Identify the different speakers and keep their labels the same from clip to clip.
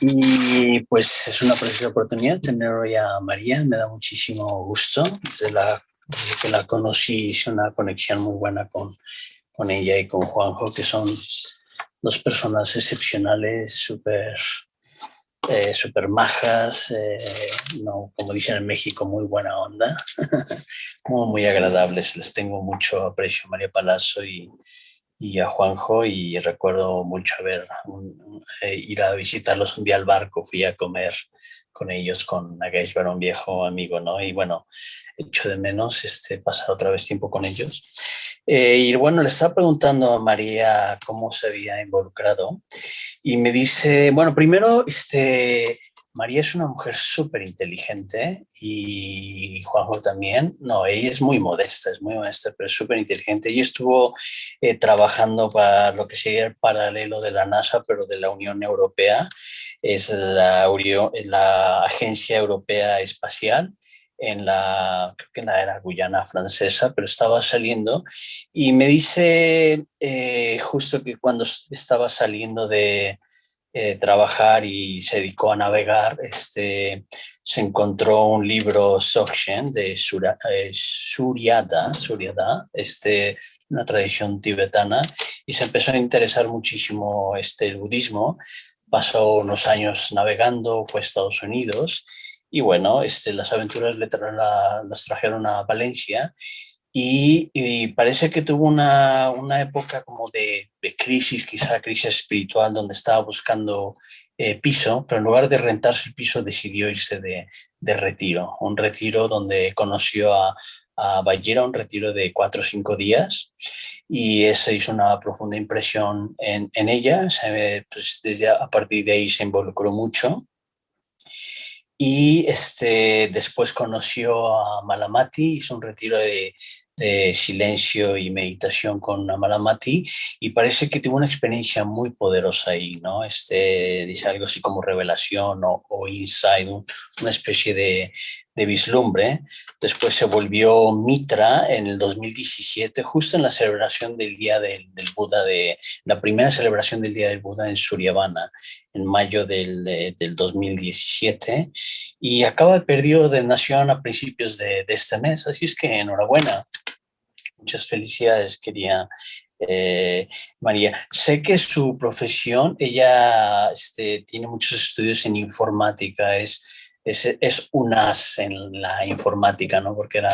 Speaker 1: Y pues es una preciosa oportunidad tener hoy a María, me da muchísimo gusto. Desde que la conocí hice una conexión muy buena con ella y con Juanjo, que son dos personas excepcionales, súper majas, no, como dicen en México, muy buena onda, muy agradables. Les tengo mucho aprecio a María Palazzo y a Juanjo, y recuerdo mucho ir a visitarlos un día al barco, fui a comer con ellos, con Nagesh, un viejo amigo, ¿no? Y bueno, echo de menos pasar otra vez tiempo con ellos. Y bueno, le estaba preguntando a María cómo se había involucrado y me dice, bueno, primero, María es una mujer súper inteligente y Juanjo también. No, ella es muy modesta, pero es súper inteligente. Ella estuvo trabajando para lo que sería el paralelo de la NASA, pero de la Unión Europea. Es la Agencia Europea Espacial creo que en la era Guyana Francesa, pero estaba saliendo y me dice justo que cuando estaba saliendo de trabajar y se dedicó a navegar, se encontró un libro Dzogchen de Suryada, una tradición tibetana, y se empezó a interesar muchísimo el budismo. Pasó unos años navegando, fue a Estados Unidos y bueno, las aventuras las trajeron a Valencia y parece que tuvo una época como de crisis, quizá crisis espiritual, donde estaba buscando piso, pero en lugar de rentarse el piso decidió irse de retiro, un retiro donde conoció a Ballera, un retiro de 4 o 5 días, y eso hizo una profunda impresión en ella. Pues desde a partir de ahí se involucró mucho. Y después conoció a Malamati, hizo un retiro de silencio y meditación con Malamati y parece que tuvo una experiencia muy poderosa ahí, ¿no? Dice algo así como revelación o insight, una especie de vislumbre. Después se volvió Mitra en el 2017, justo en la celebración del Día del Buda, la primera celebración del Día del Buda en Suryavana, en mayo del 2017, y acaba de perdido de nación a principios de este mes, así es que enhorabuena, muchas felicidades, quería María. Sé que su profesión, ella tiene muchos estudios en informática, es un as en la informática, ¿no? Porque era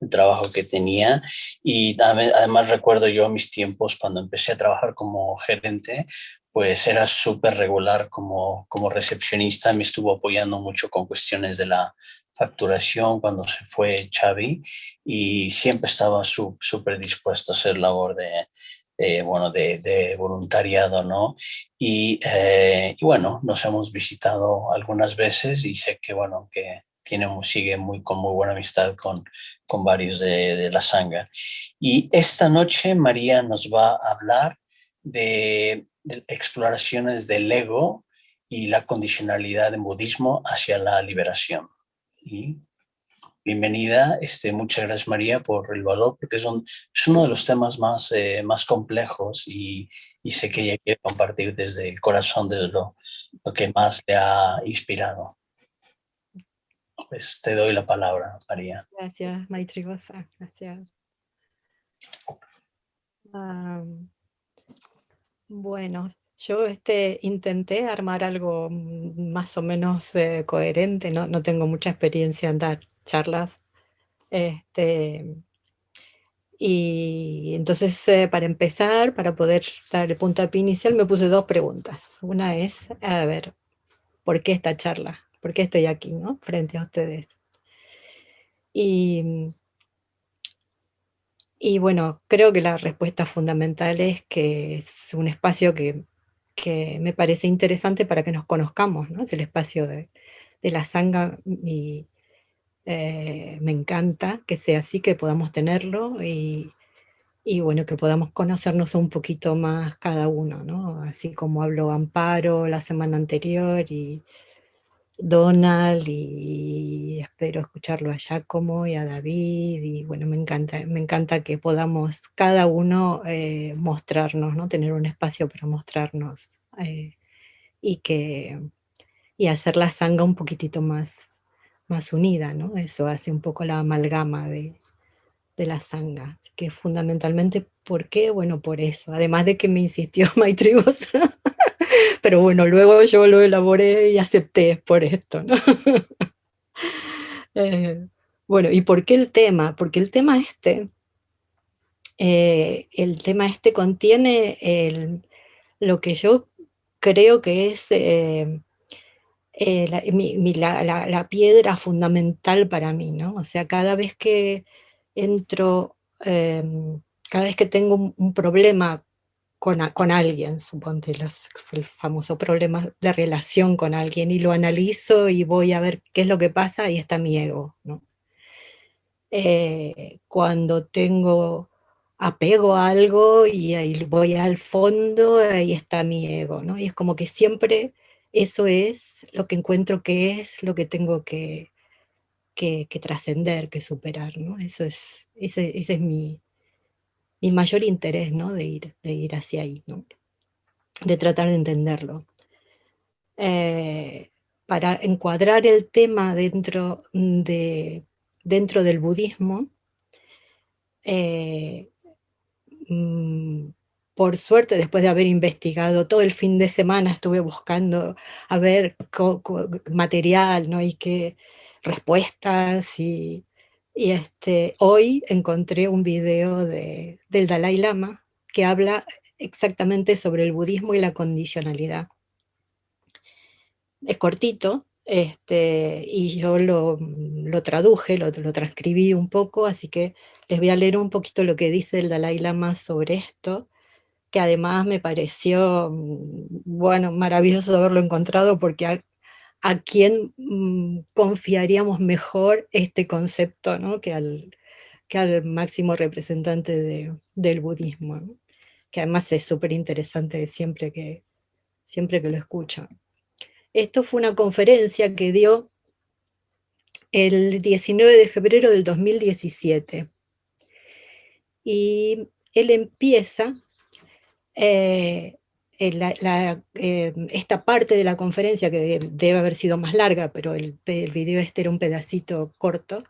Speaker 1: el trabajo que tenía. Y además recuerdo yo mis tiempos cuando empecé a trabajar como gerente, pues era súper regular como recepcionista, me estuvo apoyando mucho con cuestiones de la facturación cuando se fue Xavi, y siempre estaba súper dispuesto a hacer labor bueno, de voluntariado, ¿no? Y bueno, nos hemos visitado algunas veces y sé que, bueno, que sigue con muy buena amistad con varios de la Sangha. Y esta noche María nos va a hablar de exploraciones del ego y la condicionalidad en budismo hacia la liberación. Y bienvenida, muchas gracias María por el valor, porque es uno de los temas más complejos, y sé que ella quiere compartir desde el corazón, desde lo que más le ha inspirado. Pues te doy la palabra, María.
Speaker 2: Gracias, Maitrigosa, gracias. Bueno, yo intenté armar algo más o menos coherente, no tengo mucha experiencia en dar charlas. Y entonces, para empezar, para poder dar el puntapié inicial, me puse dos preguntas. Una es, a ver, ¿por qué esta charla? ¿Por qué estoy aquí, ¿no? Frente a ustedes. Y, y bueno, creo que la respuesta fundamental es que es un espacio que me parece interesante para que nos conozcamos, ¿no? Es el espacio de la sangha, y me encanta que sea así, que podamos tenerlo y bueno, que podamos conocernos un poquito más cada uno, ¿no? Así como habló Amparo la semana anterior y Donald, y espero escucharlo a Giacomo y a David, y bueno, me encanta que podamos cada uno mostrarnos, ¿no? Tener un espacio para mostrarnos, y que y hacer la sangha un poquitito más unida, ¿no? Eso hace un poco la amalgama de la sangha. Así que fundamentalmente, ¿por qué? Bueno, por eso. Además de que me insistió Maitri Goswami, pero bueno, luego yo lo elaboré y acepté por esto, ¿no? Eh, bueno, ¿y por qué el tema? Porque el tema este contiene lo que yo creo que es la piedra fundamental para mí, ¿no? O sea, cada vez que entro, cada vez que tengo un problema con alguien, suponte el famoso problema de relación con alguien, y lo analizo y voy a ver qué es lo que pasa, ahí está mi ego, ¿no? Cuando tengo apego a algo y ahí voy al fondo, ahí está mi ego, ¿no? Y es como que siempre eso es lo que encuentro que es lo que tengo que trascender, que superar, ¿no? Ese es mi mayor interés, ¿no? De ir hacia ahí, ¿no? De tratar de entenderlo. Para encuadrar el tema dentro del budismo, eh, por suerte, después de haber investigado todo el fin de semana, estuve buscando a ver material, ¿no? Y qué respuestas. Hoy encontré un video del Dalai Lama que habla exactamente sobre el budismo y la condicionalidad. Es cortito, y yo lo traduje, lo transcribí un poco, así que les voy a leer un poquito lo que dice el Dalai Lama sobre esto, que además me pareció, bueno, maravilloso haberlo encontrado, porque a quién confiaríamos mejor este concepto, ¿no? que al máximo representante del budismo, ¿no? Que además es súper interesante siempre que lo escucho. Esto fue una conferencia que dio el 19 de febrero del 2017. Y él empieza esta parte de la conferencia, que debe haber sido más larga, pero el video este era un pedacito corto,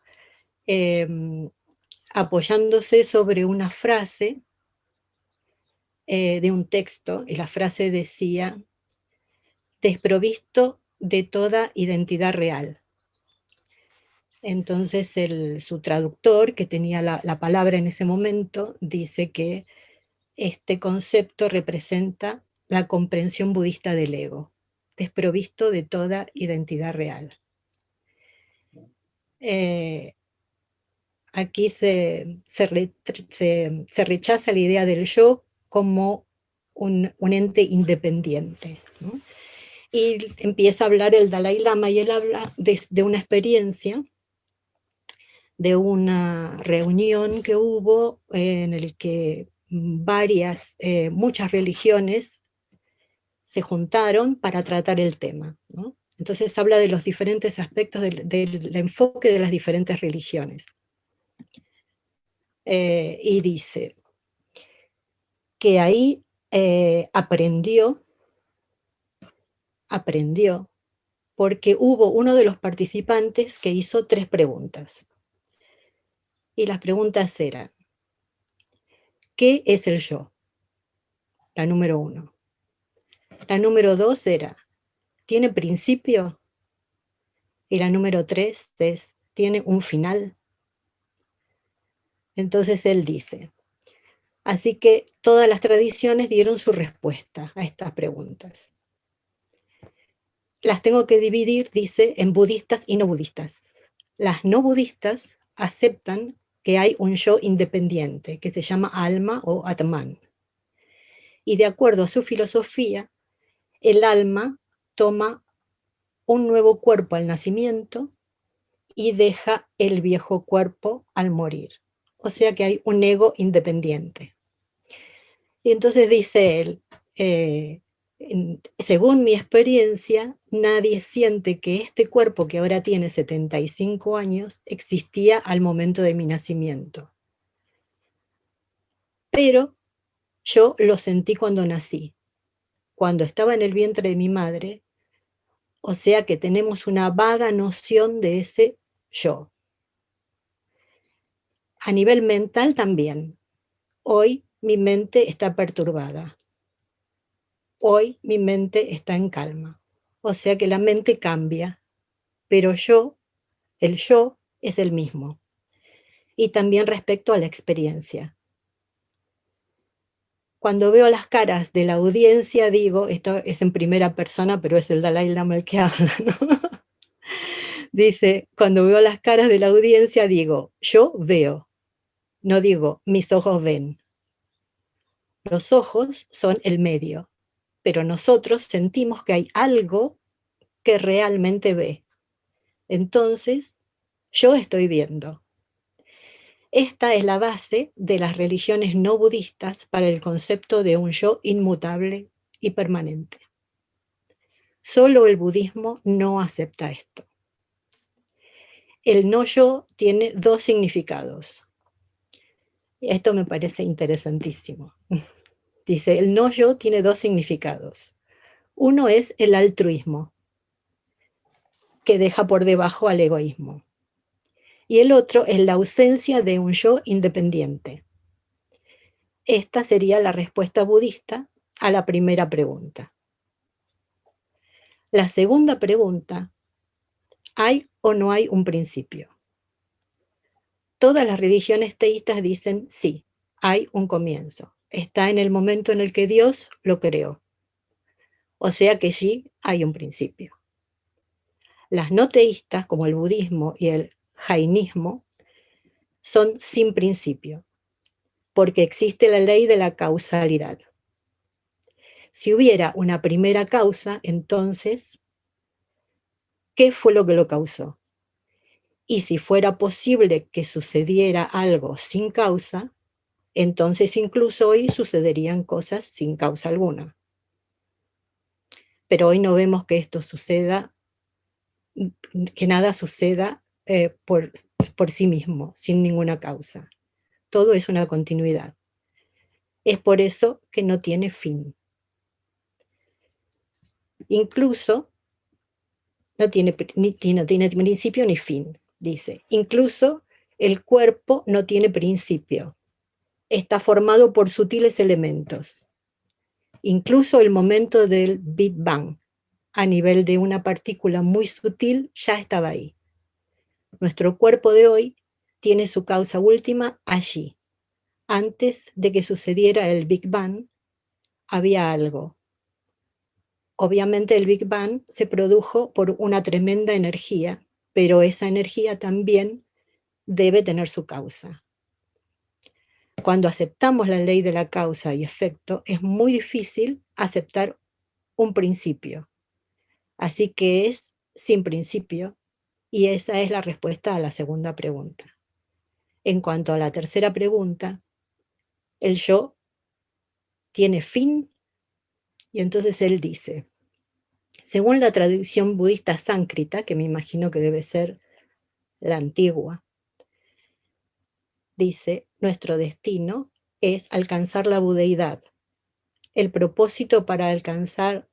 Speaker 2: apoyándose sobre una frase de un texto, y la frase decía: desprovisto de toda identidad real. Entonces su traductor, que tenía la palabra en ese momento, dice que este concepto representa la comprensión budista del ego, desprovisto de toda identidad real. Aquí se rechaza la idea del yo como un ente independiente, ¿no? Y empieza a hablar el Dalai Lama, y él habla de una experiencia, de una reunión que hubo en el que muchas religiones se juntaron para tratar el tema, ¿no? Entonces habla de los diferentes aspectos del enfoque de las diferentes religiones. Y dice que ahí aprendió, porque hubo uno de los participantes que hizo 3 preguntas. Y las preguntas eran: ¿qué es el yo? La número 1. La número 2 era: ¿tiene principio? Y la número 3 es: ¿tiene un final? Entonces él dice, así que todas las tradiciones dieron su respuesta a estas preguntas. Las tengo que dividir, dice, en budistas y no budistas. Las no budistas aceptan que hay un yo independiente, que se llama alma o Atman. Y de acuerdo a su filosofía, el alma toma un nuevo cuerpo al nacimiento y deja el viejo cuerpo al morir. O sea que hay un ego independiente. Y entonces dice él, según mi experiencia, nadie siente que este cuerpo, que ahora tiene 75 años, existía al momento de mi nacimiento. Pero yo lo sentí cuando nací. Cuando estaba en el vientre de mi madre, O sea que tenemos una vaga noción de ese yo. A nivel mental también. Hoy mi mente está perturbada. Hoy mi mente está en calma. O sea que la mente cambia, pero el yo es el mismo. Y también respecto a la experiencia. Cuando veo las caras de la audiencia, digo, esto es en primera persona, pero es el Dalai Lama el que habla, ¿no? Dice, cuando veo las caras de la audiencia, digo, yo veo, no digo, mis ojos ven. Los ojos son el medio, pero nosotros sentimos que hay algo que realmente ve. Entonces, yo estoy viendo. Esta es la base de las religiones no budistas para el concepto de un yo inmutable y permanente. Solo el budismo no acepta esto. El no yo tiene dos significados. Esto me parece interesantísimo. Dice, el no yo tiene dos significados. Uno es el altruismo, que deja por debajo al egoísmo. Y el otro es la ausencia de un yo independiente. Esta sería la respuesta budista a la primera pregunta. La segunda pregunta, ¿hay o no hay un principio? Todas las religiones teístas dicen sí, hay un comienzo. Está en el momento en el que Dios lo creó. O sea que sí, hay un principio. Las no teístas, como el budismo y el jainismo, son sin principio, porque existe la ley de la causalidad. Si hubiera una primera causa, entonces, ¿qué fue lo que lo causó? Y si fuera posible que sucediera algo sin causa, entonces incluso hoy sucederían cosas sin causa alguna. Pero hoy no vemos que esto suceda, que nada suceda por sí mismo, sin ninguna causa. Todo es una continuidad. Es por eso que no tiene fin. Incluso no tiene principio ni fin, dice. Incluso el cuerpo no tiene principio. Está formado por sutiles elementos. Incluso el momento del Big Bang, a nivel de una partícula muy sutil, ya estaba ahí. Nuestro cuerpo de hoy tiene su causa última allí. Antes de que sucediera el Big Bang, había algo. Obviamente el Big Bang se produjo por una tremenda energía, pero esa energía también debe tener su causa. Cuando aceptamos la ley de la causa y efecto, es muy difícil aceptar un principio. Así que es sin principio, y esa es la respuesta a la segunda pregunta. En cuanto a la tercera pregunta, el yo tiene fin, y entonces él dice, según la tradición budista sánscrita, que me imagino que debe ser la antigua, dice, nuestro destino es alcanzar la budeidad. El propósito para alcanzar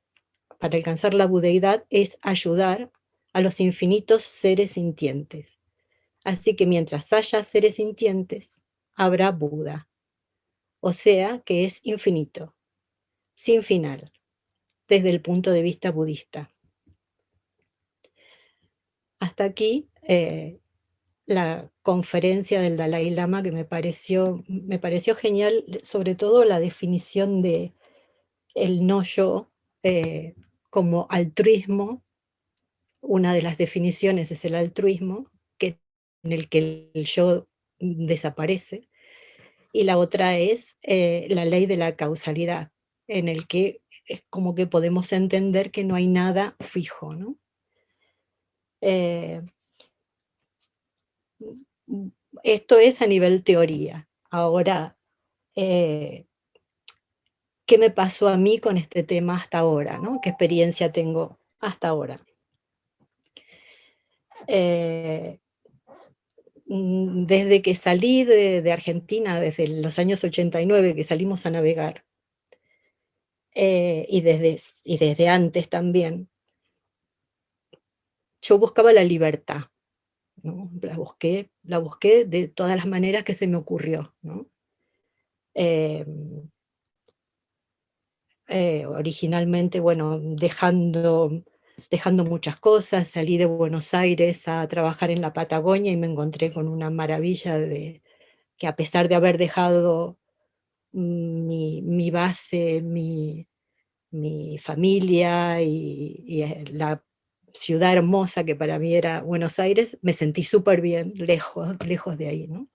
Speaker 2: la budeidad es ayudar a los infinitos seres sintientes. Así que mientras haya seres sintientes, habrá Buda. O sea que es infinito, sin final, desde el punto de vista budista. Hasta aquí la conferencia del Dalai Lama, que me pareció genial, sobre todo la definición de el no yo como altruismo. Una de las definiciones es el altruismo, en el que el yo desaparece, y la otra es la ley de la causalidad, en el que es como que podemos entender que no hay nada fijo, ¿no? Esto es a nivel teoría. Ahora, ¿qué me pasó a mí con este tema hasta ahora, ¿no? ¿Qué experiencia tengo hasta ahora? Desde que salí de Argentina, desde los años 89 que salimos a navegar, y desde antes también, yo buscaba la libertad, ¿no? La busqué de todas las maneras que se me ocurrió, ¿no? Em, Originalmente, bueno, dejando muchas cosas, salí de Buenos Aires a trabajar en la Patagonia y me encontré con una maravilla de que a pesar de haber dejado mi base, mi familia y la ciudad hermosa que para mí era Buenos Aires, me sentí súper bien, lejos de ahí, ¿no?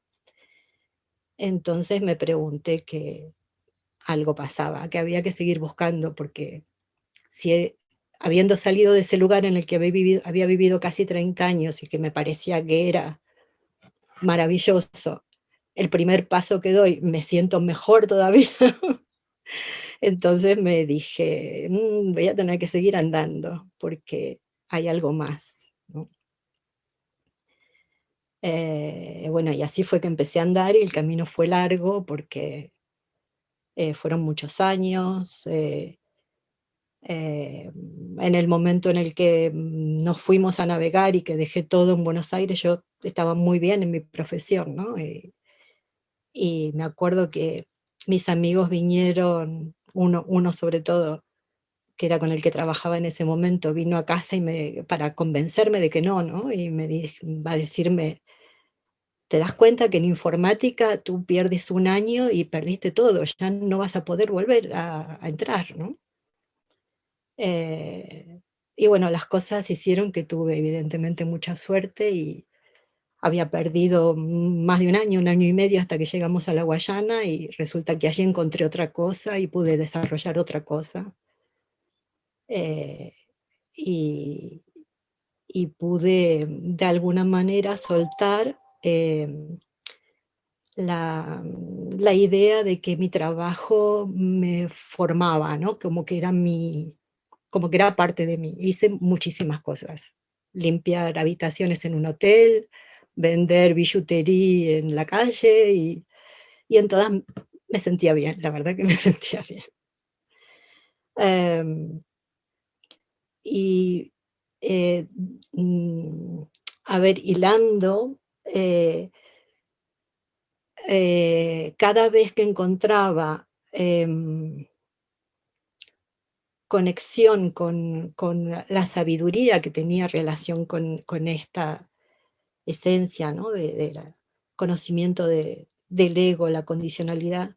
Speaker 2: Entonces me pregunté que algo pasaba, que había que seguir buscando, porque si habiendo salido de ese lugar en el que había vivido casi 30 años y que me parecía que era maravilloso, el primer paso que doy me siento mejor todavía. Entonces me dije: voy a tener que seguir andando porque hay algo más", ¿no? Bueno, y así fue que empecé a andar y el camino fue largo porque fueron muchos años. En el momento en el que nos fuimos a navegar y que dejé todo en Buenos Aires, yo estaba muy bien en mi profesión, ¿no? Y me acuerdo que mis amigos vinieron, uno sobre todo, que era con el que trabajaba en ese momento, vino a casa para convencerme de que no, ¿no? Y va a decirme: "¿Te das cuenta que en informática tú pierdes un año y perdiste todo? Ya no vas a poder volver a entrar", ¿no? Eh, y bueno, las cosas hicieron que tuve evidentemente mucha suerte y había perdido más de un año y medio hasta que llegamos a la Guayana y resulta que allí encontré otra cosa y pude desarrollar otra cosa. eh, y, y pude de alguna manera soltar la idea de que mi trabajo me formaba, ¿no? Como que era parte de mí. Hice muchísimas cosas. Limpiar habitaciones en un hotel, vender billutería en la calle y en todas me sentía bien, la verdad que me sentía bien. Em, y, eh, mm, a ver, hilando, cada vez que encontraba conexión con la sabiduría que tenía relación con esta esencia, ¿no? De conocimiento del ego, la condicionalidad,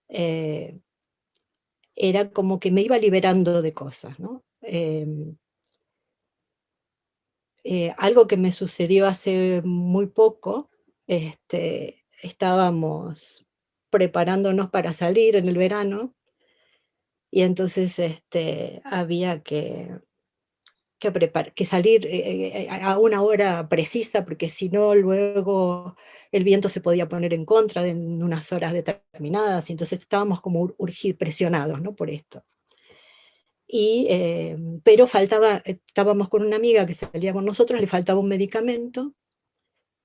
Speaker 2: eh, era como que me iba liberando de cosas, ¿no? Algo que me sucedió hace muy poco, estábamos preparándonos para salir en el verano y entonces había que salir a una hora precisa, porque si no, luego el viento se podía poner en contra en unas horas determinadas, y entonces estábamos como presionados, ¿no? Por esto. Pero estábamos con una amiga que salía con nosotros, le faltaba un medicamento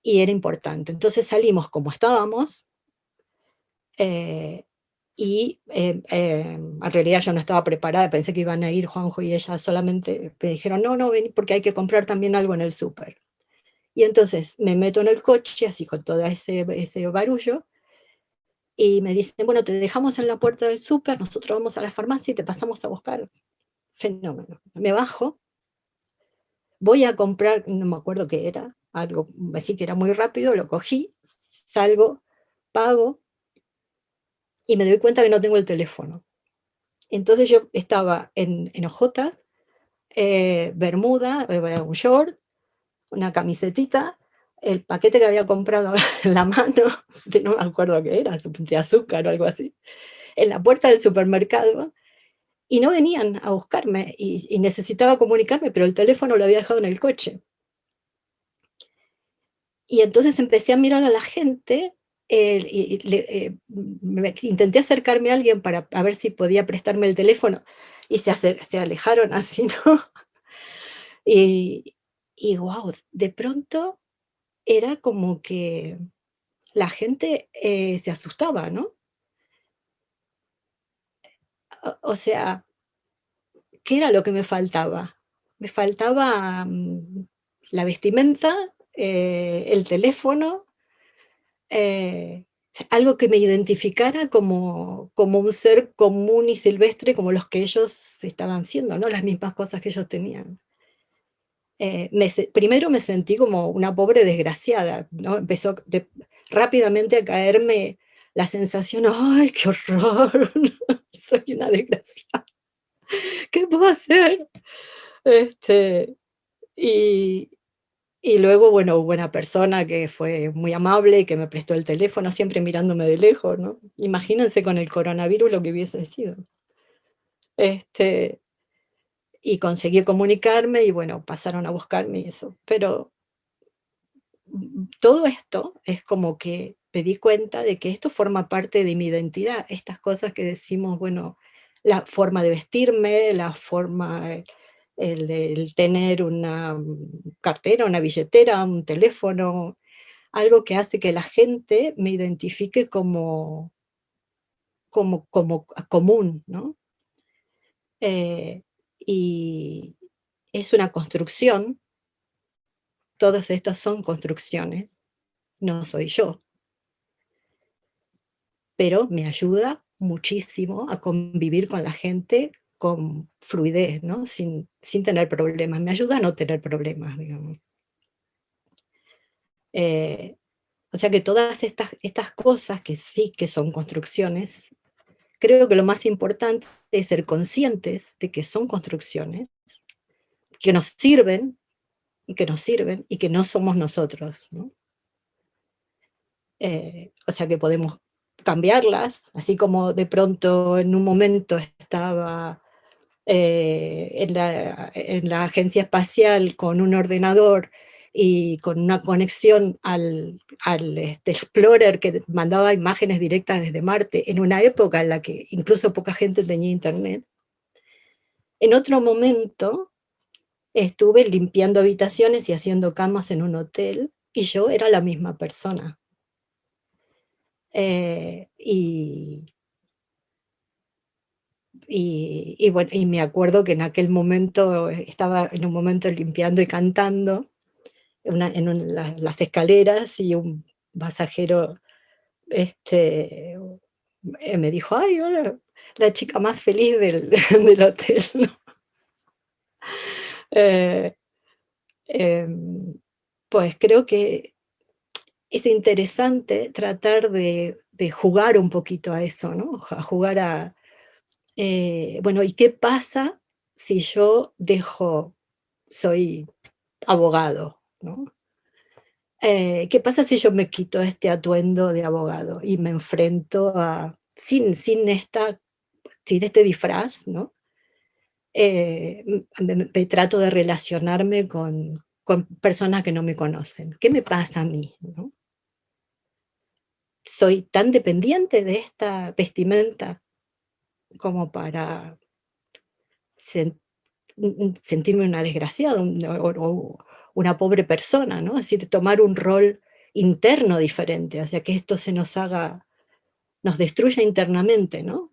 Speaker 2: y era importante. Entonces salimos como estábamos, eh, en realidad yo no estaba preparada, pensé que iban a ir Juanjo y ella solamente, me dijeron, no, no, ven, porque hay que comprar también algo en el súper. Y entonces me meto en el coche, así con todo ese barullo, y me dicen, bueno, te dejamos en la puerta del súper, nosotros vamos a la farmacia y te pasamos a buscar. Fenómeno. Me bajo, voy a comprar, no me acuerdo qué era, algo así que era muy rápido, lo cogí, salgo, pago y me doy cuenta que no tengo el teléfono. Entonces yo estaba en ojotas, bermuda, un short, una camisetita, el paquete que había comprado en la mano, que no me acuerdo qué era, de azúcar o algo así, en la puerta del supermercado, y no venían a buscarme, y necesitaba comunicarme, pero el teléfono lo había dejado en el coche. Y entonces empecé a mirar a la gente, intenté acercarme a alguien para a ver si podía prestarme el teléfono, y se alejaron así, ¿no? Y, y wow, de pronto era como que la gente se asustaba, ¿no? O sea, ¿qué era lo que me faltaba? me faltaba la vestimenta, el teléfono, algo que me identificara como un ser común y silvestre como los que ellos estaban siendo, ¿no? Las mismas cosas que ellos tenían. Primero me sentí como una pobre desgraciada, ¿no? Empezó rápidamente a caerme la sensación, ¡ay, qué horror! Soy una desgraciada, ¿qué puedo hacer? Este, y, y luego, bueno, hubo una persona que fue muy amable y que me prestó el teléfono, siempre mirándome de lejos, ¿no? Imagínense con el coronavirus lo que hubiese sido. Este, y conseguí comunicarme y bueno, pasaron a buscarme y eso. Pero todo esto es como que me di cuenta de que esto forma parte de mi identidad, estas cosas que decimos, bueno, la forma de vestirme, la forma, el tener una cartera, una billetera, un teléfono, algo que hace que la gente me identifique como común, ¿no? Y es una construcción, todos estos son construcciones, no soy yo, pero me ayuda muchísimo a convivir con la gente con fluidez, ¿no? Sin tener problemas, me ayuda a no tener problemas, digamos. Eh, o sea que todas estas cosas que sí que son construcciones, creo que lo más importante es ser conscientes de que son construcciones, que nos sirven y que nos sirven y que no somos nosotros, ¿no? O sea que podemos cambiarlas, así como de pronto en un momento estaba en la agencia espacial con un ordenador y con una conexión al Explorer que mandaba imágenes directas desde Marte, en una época en la que incluso poca gente tenía internet. En otro momento estuve limpiando habitaciones y haciendo camas en un hotel y yo era la misma persona. Y bueno, y me acuerdo que en aquel momento estaba en un momento limpiando y cantando las escaleras y un pasajero me dijo, ay, hola, la chica más feliz del hotel, ¿no? Eh, em, pues creo que es interesante tratar de jugar un poquito a eso, ¿no? A jugar bueno, ¿y qué pasa si yo soy abogado, ¿no? ¿Qué pasa si yo me quito este atuendo de abogado y me enfrento sin este disfraz, ¿no? Me trato de relacionarme con personas que no me conocen. ¿Qué me pasa a mí, no? ¿Soy tan dependiente de esta vestimenta como para sen sentirme una desgraciada, o una pobre persona, ¿no? Es decir, tomar un rol interno diferente, o sea, que esto nos destruya internamente, ¿no?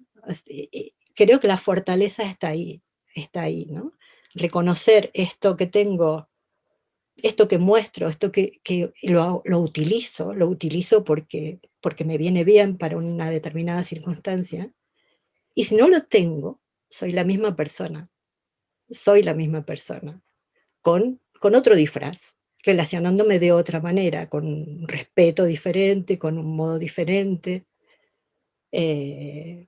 Speaker 2: Creo que la fortaleza está ahí, ¿no? Reconocer esto que tengo, esto que muestro, esto que lo utilizo porque me viene bien para una determinada circunstancia, y si no lo tengo, soy la misma persona, con otro disfraz, relacionándome de otra manera, con un respeto diferente, con un modo diferente,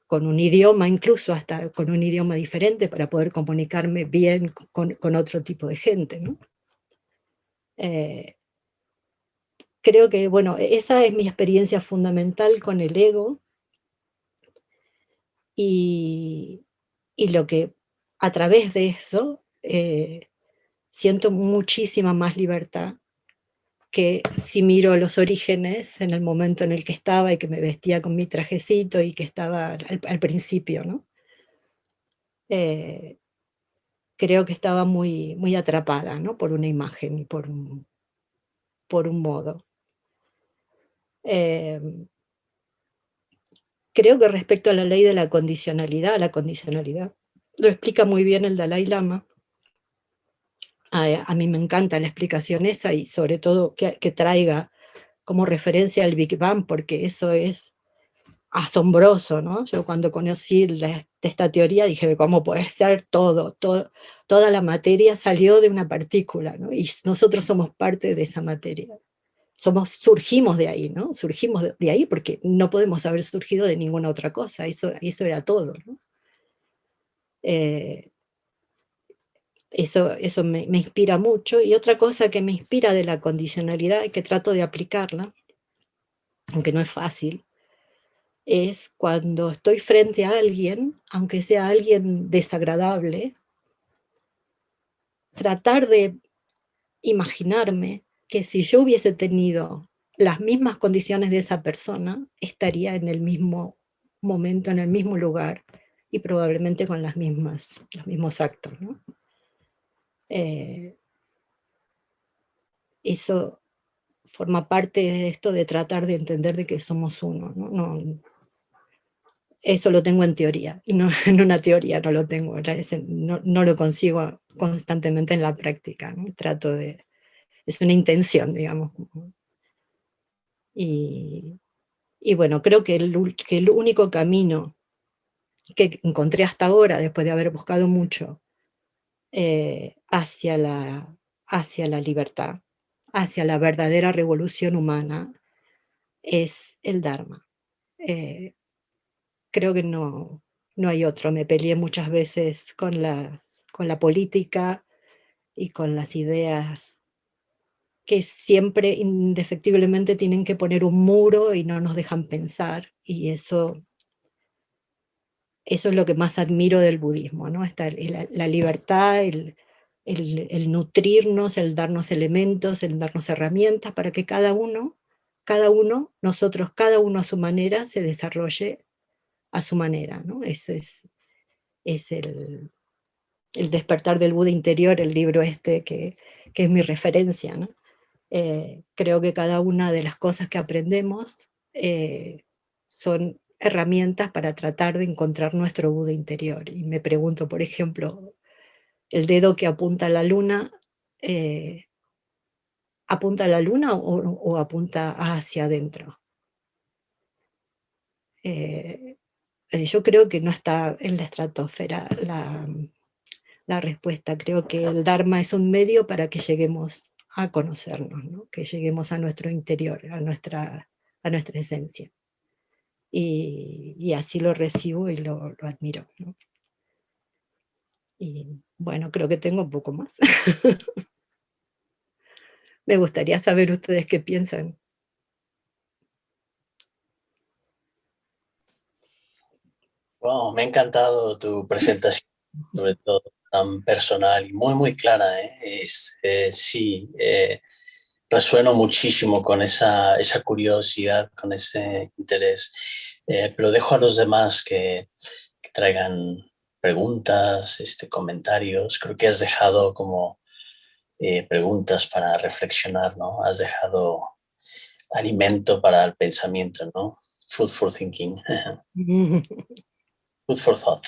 Speaker 2: con un idioma, incluso hasta con un idioma diferente para poder comunicarme bien con otro tipo de gente, ¿no? Eh, Creo que, bueno, esa es mi experiencia fundamental con el ego y, y lo que a través de eso siento muchísima más libertad que si miro los orígenes en el momento en el que estaba y que me vestía con mi trajecito y que estaba al principio, ¿no? Eh, Creo que estaba muy atrapada, ¿no? Por una imagen y por un modo. Em, Creo que respecto a la ley de la condicionalidad, lo explica muy bien el Dalai Lama, A mí me encanta la explicación esa y sobre todo que traiga como referencia al Big Bang, porque eso es asombroso, ¿no? Yo cuando conocí esta teoría dije, ¿cómo puede ser toda la materia salió de una partícula, ¿no? Y nosotros somos parte de esa materia. Surgimos de ahí, ¿no? Surgimos de ahí porque no podemos haber surgido de ninguna otra cosa, eso era todo, ¿no? Eso me inspira mucho. Y otra cosa que me inspira de la condicionalidad y que trato de aplicarla, aunque no es fácil, es cuando estoy frente a alguien, aunque sea alguien desagradable, tratar de imaginarme que si yo hubiese tenido las mismas condiciones de esa persona, estaría en el mismo momento, en el mismo lugar y probablemente con los mismos actos, ¿no? Eso forma parte de esto de tratar de entender de que somos uno, ¿no? Eso lo tengo en teoría, y no, en una teoría no lo tengo, no lo consigo constantemente en la práctica, ¿no? Es una intención, digamos. Y, y bueno, creo que el único camino que encontré hasta ahora, después de haber buscado mucho, hacia la libertad, hacia la verdadera revolución humana, es el Dharma. Creo que no hay otro. Me peleé muchas veces con la política y con las ideas que siempre indefectiblemente tienen que poner un muro y no nos dejan pensar. Y eso es lo que más admiro del budismo, ¿no? La libertad, el nutrirnos, el darnos elementos, el darnos herramientas para que nosotros, cada uno a su manera, se desarrolle a su manera, ¿no? Ese es el despertar del Buda interior, el libro que es mi referencia, ¿no? Creo que cada una de las cosas que aprendemos son herramientas para tratar de encontrar nuestro Buda interior. Y me pregunto, por ejemplo, el dedo que apunta a la luna, ¿apunta a la luna o apunta hacia adentro? Yo creo que no está en la estratosfera la respuesta. Creo que el Dharma es un medio para que lleguemos a conocernos, ¿no? Que lleguemos a nuestro interior, a nuestra esencia. Y así lo recibo y lo admiro, ¿no? Y bueno, creo que tengo un poco más. Me gustaría saber ustedes qué piensan.
Speaker 1: Wow, me ha encantado tu presentación, sobre todo tan personal y muy, muy clara, ¿eh? Sí, resueno muchísimo con esa curiosidad, con ese interés, pero dejo a los demás que traigan preguntas, comentarios. Creo que has dejado como preguntas para reflexionar, ¿no? Has dejado alimento para el pensamiento, ¿no? Food for thinking, food for thought.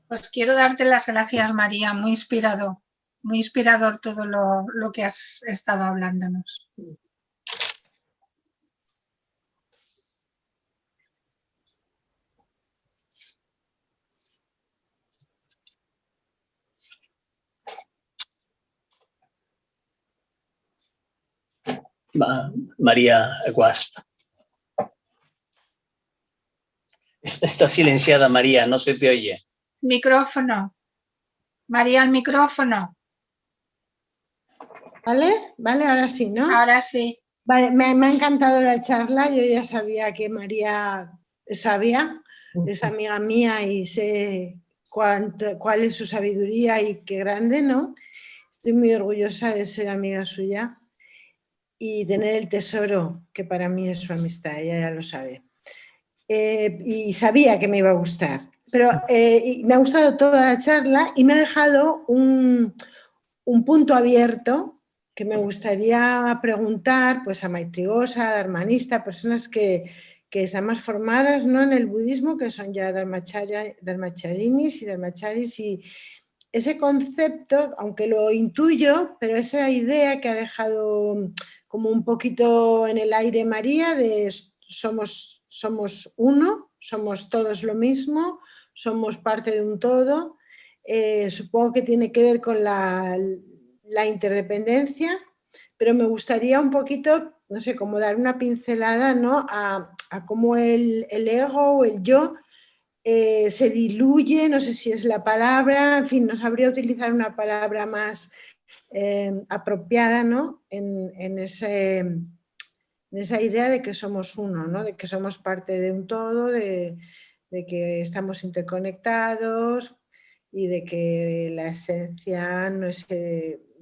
Speaker 3: Pues quiero darte las gracias, María, muy inspirador todo lo que has estado hablándonos.
Speaker 1: María Guasp. Está silenciada, María, no se te oye.
Speaker 3: Micrófono. María, el micrófono.
Speaker 4: Vale, ahora sí, ¿no?
Speaker 3: Ahora sí.
Speaker 4: Vale, me ha encantado la charla. Yo ya sabía que María sabía, es amiga mía y sé cuál es su sabiduría y qué grande, ¿no? Estoy muy orgullosa de ser amiga suya y tener el tesoro que para mí es su amistad, ella ya lo sabe. Y sabía que me iba a gustar, pero me ha gustado toda la charla y me ha dejado un punto abierto que me gustaría preguntar pues, a Maitrigosa, a Dharmanista, personas que están más formadas, ¿no?, en el budismo, que son ya dharmacharinis y dharmacharis, y ese concepto, aunque lo intuyo, pero esa idea que ha dejado como un poquito en el aire María de somos uno, somos todos lo mismo, somos parte de un todo, supongo que tiene que ver con la interdependencia, pero me gustaría un poquito, no sé, como dar una pincelada, ¿no? a cómo el ego o el yo se diluye, no sé si es la palabra, en fin, no sabría utilizar una palabra más apropiada, ¿no? en esa idea de que somos uno, ¿no? De que somos parte de un todo, de que estamos interconectados y de que la esencia no es,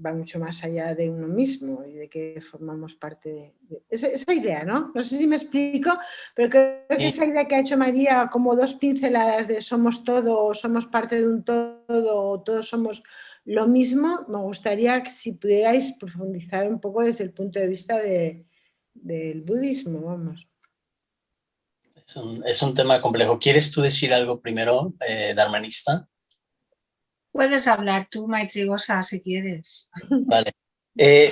Speaker 4: va mucho más allá de uno mismo y de que formamos parte de esa idea, ¿no? No sé si me explico, pero creo que esa idea que ha hecho María, como dos pinceladas de somos todo, somos parte de un todo, todos somos lo mismo, me gustaría que si pudierais profundizar un poco desde el punto de vista del budismo, vamos.
Speaker 1: Es un tema complejo. ¿Quieres tú decir algo primero, Dharmanista?
Speaker 3: Puedes hablar tú, Maitri Gosa, si quieres.
Speaker 1: Vale.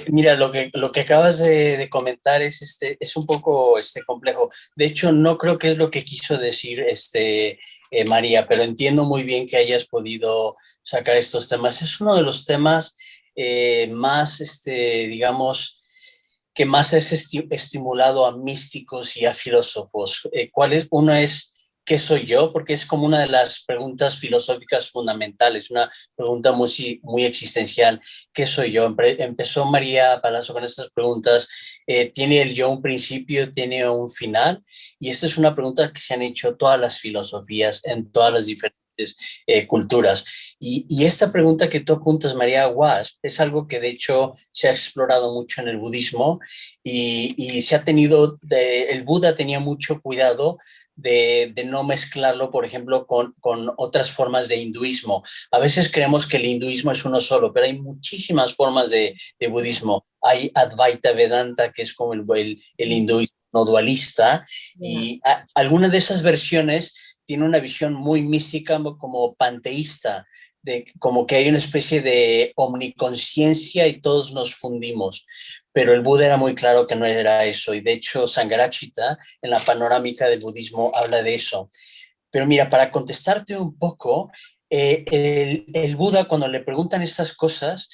Speaker 1: Mira, lo que acabas de comentar es un poco complejo. De hecho, no creo que es lo que quiso decir María, pero entiendo muy bien que hayas podido sacar estos temas. Es uno de los temas más, digamos, que más es estimulado a místicos y a filósofos. ¿Cuál es? Uno es ¿qué soy yo? Porque es como una de las preguntas filosóficas fundamentales, una pregunta muy existencial. ¿Qué soy yo? Empezó María Palazzo con estas preguntas. ¿Tiene el yo un principio? ¿Tiene un final? Y esta es una pregunta que se han hecho todas las filosofías en todas las diferentes culturas. Y esta pregunta que tú apuntas, María Wasp, es algo que de hecho se ha explorado mucho en el budismo y se ha tenido, el Buda tenía mucho cuidado de no mezclarlo, por ejemplo, con otras formas de hinduismo. A veces creemos que el hinduismo es uno solo, pero hay muchísimas formas de budismo. Hay Advaita Vedanta, que es como el hinduismo no dualista, y alguna de esas versiones tiene una visión muy mística, como panteísta, de como que hay una especie de omniconciencia y todos nos fundimos. Pero el Buda era muy claro que no era eso, y de hecho Sangharakshita en la panorámica del budismo habla de eso. Pero mira, para contestarte un poco, el Buda, cuando le preguntan estas cosas,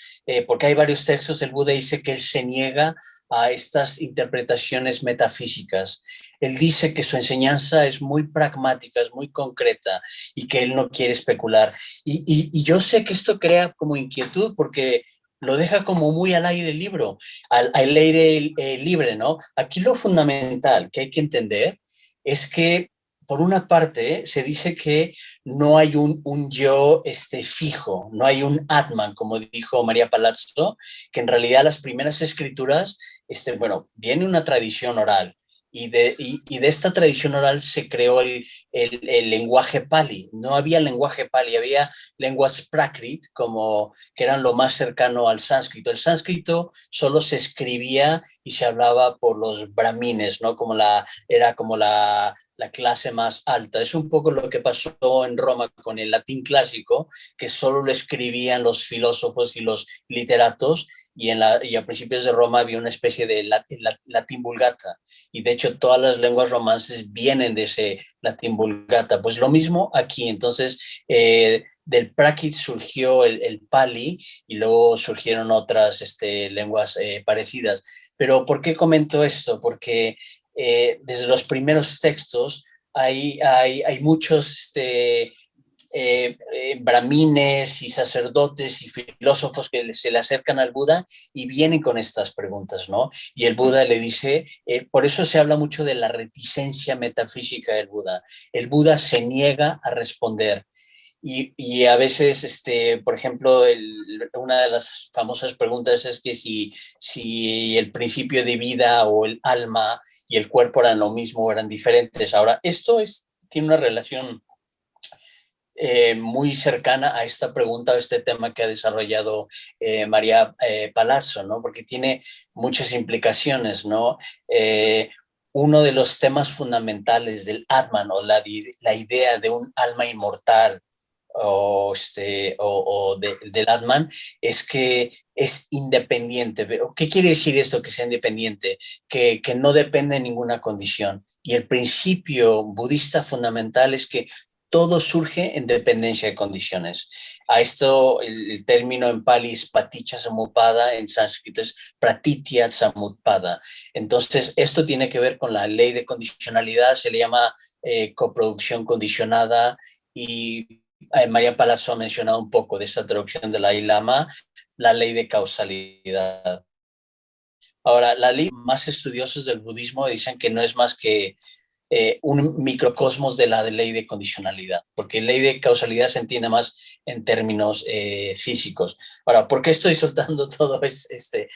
Speaker 1: porque hay varios textos, el Buda dice que él se niega a estas interpretaciones metafísicas. Él dice que su enseñanza es muy pragmática, es muy concreta y que él no quiere especular. Y yo sé que esto crea como inquietud porque lo deja como muy al aire libro, al aire libre, ¿no? Aquí lo fundamental que hay que entender es que por una parte, se dice que no hay un yo fijo, no hay un Atman, como dijo María Palazzo, que en realidad las primeras escrituras, bueno, viene una tradición oral, y de esta tradición oral se creó el lenguaje Pali. No había lenguaje Pali, había lenguas Prakrit, que eran lo más cercano al sánscrito. El sánscrito solo se escribía y se hablaba por los brahmines, ¿no? Era como la clase más alta. Es un poco lo que pasó en Roma con el latín clásico, que solo lo escribían los filósofos y los literatos, y a principios de Roma había una especie de latín vulgata, y de hecho todas las lenguas romances vienen de ese latín vulgata. Pues lo mismo aquí. Entonces del Prakrit surgió el Pali, y luego surgieron otras lenguas parecidas. Pero ¿por qué comento esto? Porque desde los primeros textos hay muchos brahmines y sacerdotes y filósofos que se le acercan al Buda y vienen con estas preguntas, ¿no? Y el Buda le dice, por eso se habla mucho de la reticencia metafísica del Buda. El Buda se niega a responder. Y a veces, por ejemplo, una de las famosas preguntas es que si el principio de vida o el alma y el cuerpo eran lo mismo o eran diferentes. Ahora, esto tiene una relación muy cercana a esta pregunta, a este tema que ha desarrollado María Palazzo, ¿no? Porque tiene muchas implicaciones, ¿no? Uno de los temas fundamentales del Atman, o la idea de un alma inmortal, del Atman es que es independiente. ¿Qué quiere decir esto, que sea independiente? Que no depende de ninguna condición. Y el principio budista fundamental es que todo surge en dependencia de condiciones. A esto el término en pali es paticca samuppada, en sánscrito es pratitya samutpada. Entonces, esto tiene que ver con la ley de condicionalidad, se le llama coproducción condicionada, y María Palazzo ha mencionado un poco de esta traducción de Dalai Lama, la ley de causalidad. Ahora, la ley más estudiosos del budismo dicen que no es más que un microcosmos de la ley de condicionalidad, porque ley de causalidad se entiende más en términos físicos. Ahora, ¿por qué estoy soltando todo este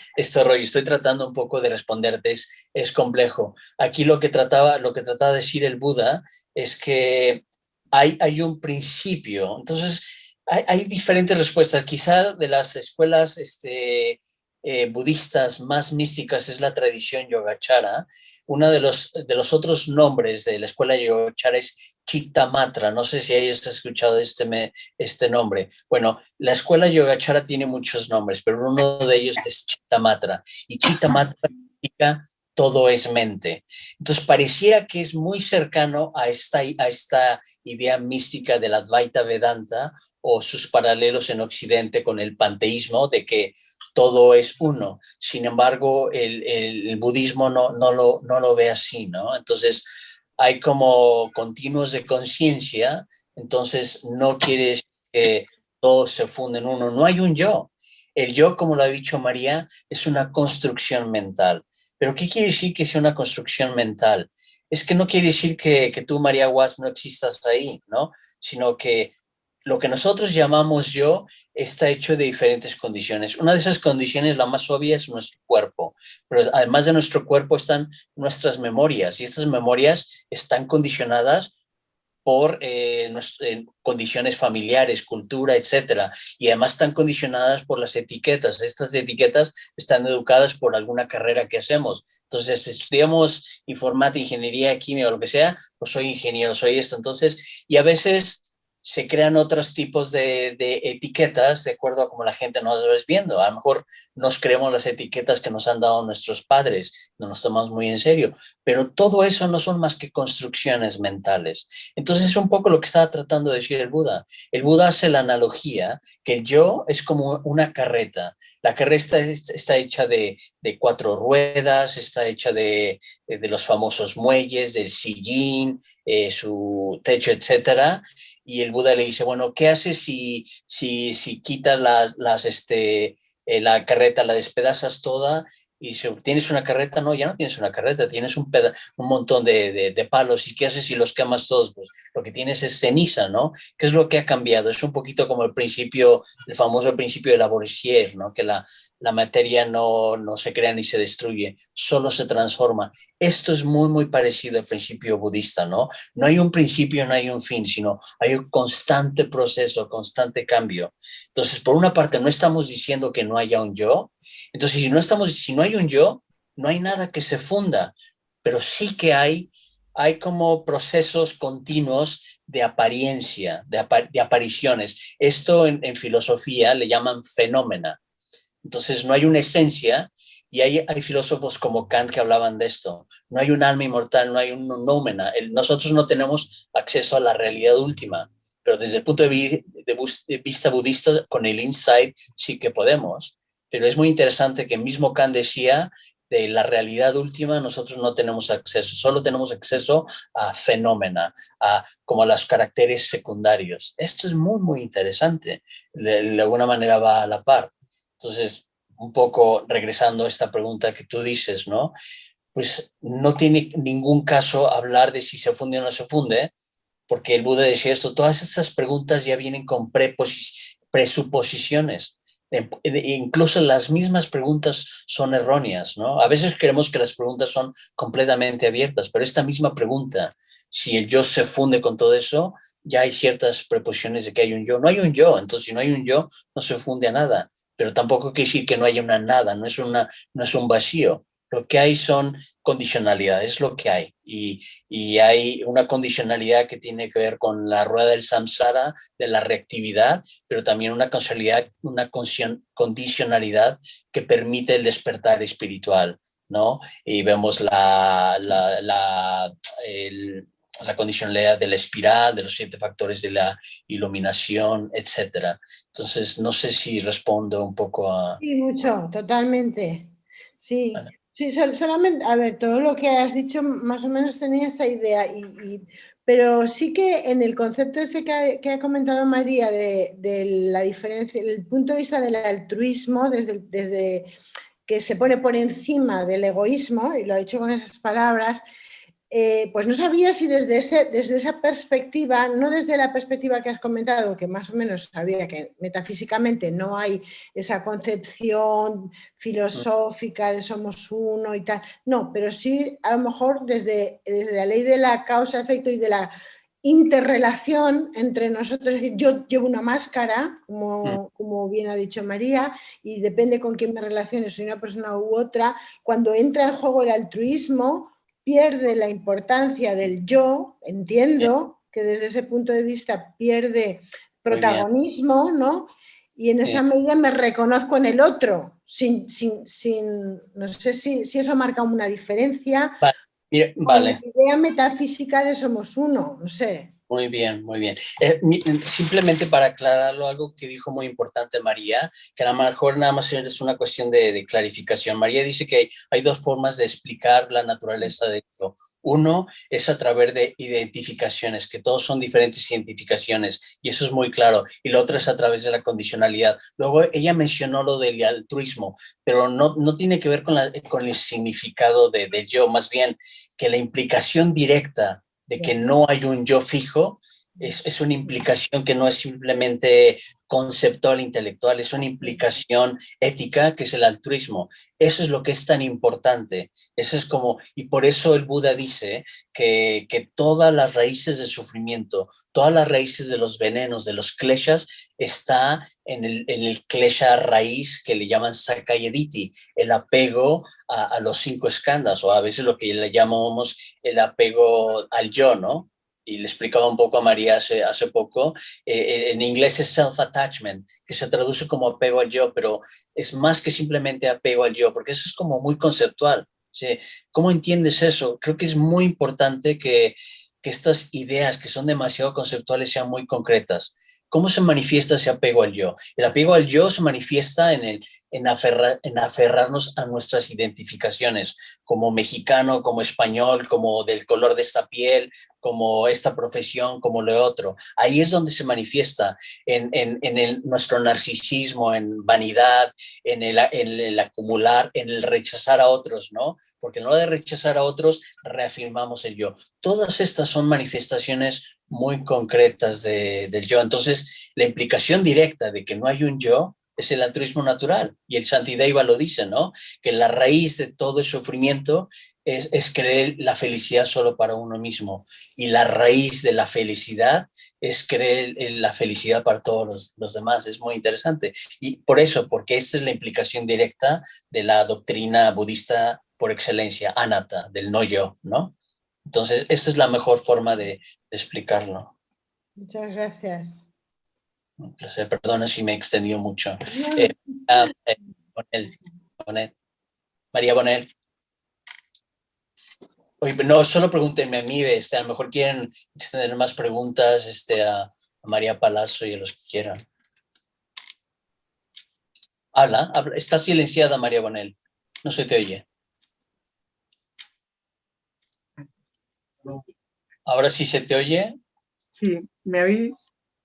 Speaker 1: rollo? Estoy tratando un poco de responderte, es complejo. Aquí lo que trataba de decir el Buda es que hay un principio. Entonces, hay diferentes respuestas. Quizá de las escuelas budistas más místicas es la tradición Yogacara. Uno de los otros nombres de la escuela Yogacara es Chittamatra. No sé si hayas escuchado este nombre. Bueno, la escuela Yogacara tiene muchos nombres, pero uno de ellos es Chittamatra. Y Chittamatra significa todo es mente. Entonces pareciera que es muy cercano a esta idea mística del Advaita Vedanta o sus paralelos en Occidente con el panteísmo, de que todo es uno. Sin embargo, el budismo no lo ve así, ¿no? Entonces, hay como continuos de conciencia, entonces no quiere decir que todo se funde en uno. No hay un yo. El yo, como lo ha dicho María, es una construcción mental. ¿Pero qué quiere decir que sea una construcción mental? Es que no quiere decir que tú, María Guas, no existas ahí, ¿no? Sino que lo que nosotros llamamos yo está hecho de diferentes condiciones. Una de esas condiciones, la más obvia, es nuestro cuerpo. Pero además de nuestro cuerpo están nuestras memorias, y estas memorias están condicionadas por condiciones familiares, cultura, etcétera. Y además están condicionadas por las etiquetas. Estas etiquetas están educadas por alguna carrera que hacemos. Entonces, si estudiamos informática, ingeniería, química o lo que sea, pues soy ingeniero, soy esto. Entonces, y a veces se crean otros tipos de etiquetas de acuerdo a cómo la gente nos va viendo. A lo mejor nos creemos las etiquetas que nos han dado nuestros padres, no nos tomamos muy en serio, pero todo eso no son más que construcciones mentales. Entonces es un poco lo que estaba tratando de decir el Buda. El Buda hace la analogía que el yo es como una carreta. La carreta está hecha de 4 ruedas, está hecha de los famosos muelles, del sillín, su techo, etcétera. Y el Buda le dice, bueno, ¿qué haces si quitas la carreta, la despedazas toda? Y si tienes una carreta, no, ya no tienes una carreta, tienes un montón de palos. ¿Y qué haces si los quemas todos? Pues lo que tienes es ceniza, ¿no? ¿Qué es lo que ha cambiado? Es un poquito como el famoso principio de Lavoisier, ¿no? Que la materia no se crea ni se destruye, solo se transforma. Esto es muy, muy parecido al principio budista, ¿no? No hay un principio, no hay un fin, sino hay un constante proceso, constante cambio. Entonces, por una parte, no estamos diciendo que no haya un yo. Entonces, si no hay un yo, no hay nada que se funda, pero sí que hay como procesos continuos de apariencia, de apariciones. Esto en filosofía le llaman fenómena. Entonces no hay una esencia, y hay filósofos como Kant que hablaban de esto. No hay un alma inmortal, no hay un noumena. Nosotros no tenemos acceso a la realidad última, pero desde el punto de vista budista, con el insight sí que podemos. Pero es muy interesante que mismo Kant decía de la realidad última nosotros no tenemos acceso, solo tenemos acceso a fenómena, como a los caracteres secundarios. Esto es muy, muy interesante. De alguna manera va a la par. Entonces, un poco regresando a esta pregunta que tú dices, ¿no? Pues no tiene ningún caso hablar de si se funde o no se funde, porque el Buda decía esto, todas estas preguntas ya vienen con presuposiciones. Incluso las mismas preguntas son erróneas, ¿no? A veces creemos que las preguntas son completamente abiertas, pero esta misma pregunta, si el yo se funde con todo eso, ya hay ciertas preposiciones de que hay un yo. No hay un yo, entonces si no hay un yo, no se funde a nada, pero tampoco quiere decir que no haya una nada, no es un vacío. Lo que hay son condicionalidades, es lo que hay. Y hay una condicionalidad que tiene que ver con la rueda del samsara, de la reactividad, pero también una condicionalidad que permite el despertar espiritual, ¿no? Y vemos la condicionalidad de la espiral, de los 7 factores de la iluminación, etc. Entonces, no sé si respondo un poco a...
Speaker 4: Sí, mucho, totalmente. Sí,
Speaker 1: Vale.
Speaker 4: sí, solamente, a ver, todo lo que has dicho más o menos tenía esa idea, pero sí que en el concepto ese que ha comentado María de la diferencia, el punto de vista del altruismo, desde que se pone por encima del egoísmo, y lo ha dicho con esas palabras, pues no sabía si desde esa perspectiva, no desde la perspectiva que has comentado, que más o menos sabía que metafísicamente no hay esa concepción filosófica de somos uno y tal, no, pero sí a lo mejor desde la ley de la causa-efecto y de la interrelación entre nosotros, es decir, yo llevo una máscara, como bien ha dicho María, y depende con quién me relacione, soy una persona u otra, cuando entra en juego el altruismo, pierde la importancia del yo, entiendo que desde ese punto de vista pierde protagonismo, ¿no? Y en esa medida me reconozco en el otro, no sé si eso marca una diferencia.
Speaker 1: Vale.
Speaker 4: Con la idea metafísica de somos uno, no sé.
Speaker 1: Muy bien, muy bien. Simplemente para aclararlo, algo que dijo muy importante María, que a lo mejor nada más es una cuestión de clarificación. María dice que hay 2 formas de explicar la naturaleza de Dios. Uno es a través de identificaciones, que todos son diferentes identificaciones, y eso es muy claro. Y lo otro es a través de la condicionalidad. Luego ella mencionó lo del altruismo, pero no tiene que ver con el significado del yo, más bien que la implicación directa de que no hay un yo fijo, es una implicación que no es simplemente conceptual, intelectual, es una implicación ética que es el altruismo. Eso es lo que es tan importante. Eso es como, y por eso el Buda dice que todas las raíces del sufrimiento, todas las raíces de los venenos, de los kleshas, está en el klesha raíz que le llaman sakayaditi, el apego a los 5 skandhas, o a veces lo que le llamamos el apego al yo, ¿no? Y le explicaba un poco a María hace poco, en inglés es self-attachment, que se traduce como apego al yo, pero es más que simplemente apego al yo, porque eso es como muy conceptual. ¿Sí? ¿Cómo entiendes eso? Creo que es muy importante que estas ideas que son demasiado conceptuales sean muy concretas. ¿Cómo se manifiesta ese apego al yo? El apego al yo se manifiesta en aferrarnos a nuestras identificaciones, como mexicano, como español, como del color de esta piel, como esta profesión, como lo otro. Ahí es donde se manifiesta en nuestro narcisismo, en vanidad, en el acumular, en el rechazar a otros, ¿no? Porque en lo de rechazar a otros, reafirmamos el yo. Todas estas son manifestaciones muy concretas del yo. Entonces, la implicación directa de que no hay un yo es el altruismo natural. Y el Shantideva lo dice, ¿no? Que la raíz de todo el sufrimiento es creer la felicidad solo para uno mismo. Y la raíz de la felicidad es creer en la felicidad para todos los demás. Es muy interesante. Y por eso, porque esta es la implicación directa de la doctrina budista por excelencia, anatta, del no yo, ¿no? Entonces, esta es la mejor forma de explicarlo.
Speaker 4: Muchas gracias.
Speaker 1: Un placer, perdona si me extendió mucho. Bonel. María Bonel. Oye, no, solo pregúntenme a mí, a lo mejor quieren extender más preguntas a María Palazzo y a los que quieran. Habla, está silenciada María Bonel, no se te oye. ¿Ahora sí se te oye?
Speaker 5: Sí, ¿me oís?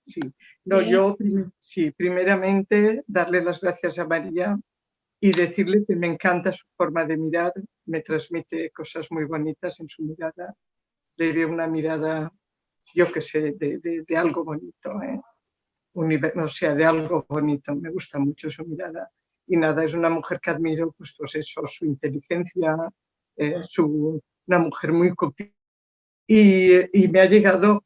Speaker 5: Sí. No, yo sí, primeramente darle las gracias a María y decirle que me encanta su forma de mirar, me transmite cosas muy bonitas en su mirada. Le veo una mirada, yo qué sé, de algo bonito, o sea, de algo bonito. Me gusta mucho su mirada. Y nada, es una mujer que admiro, pues eso, su inteligencia, una mujer muy cultivada. Y me ha llegado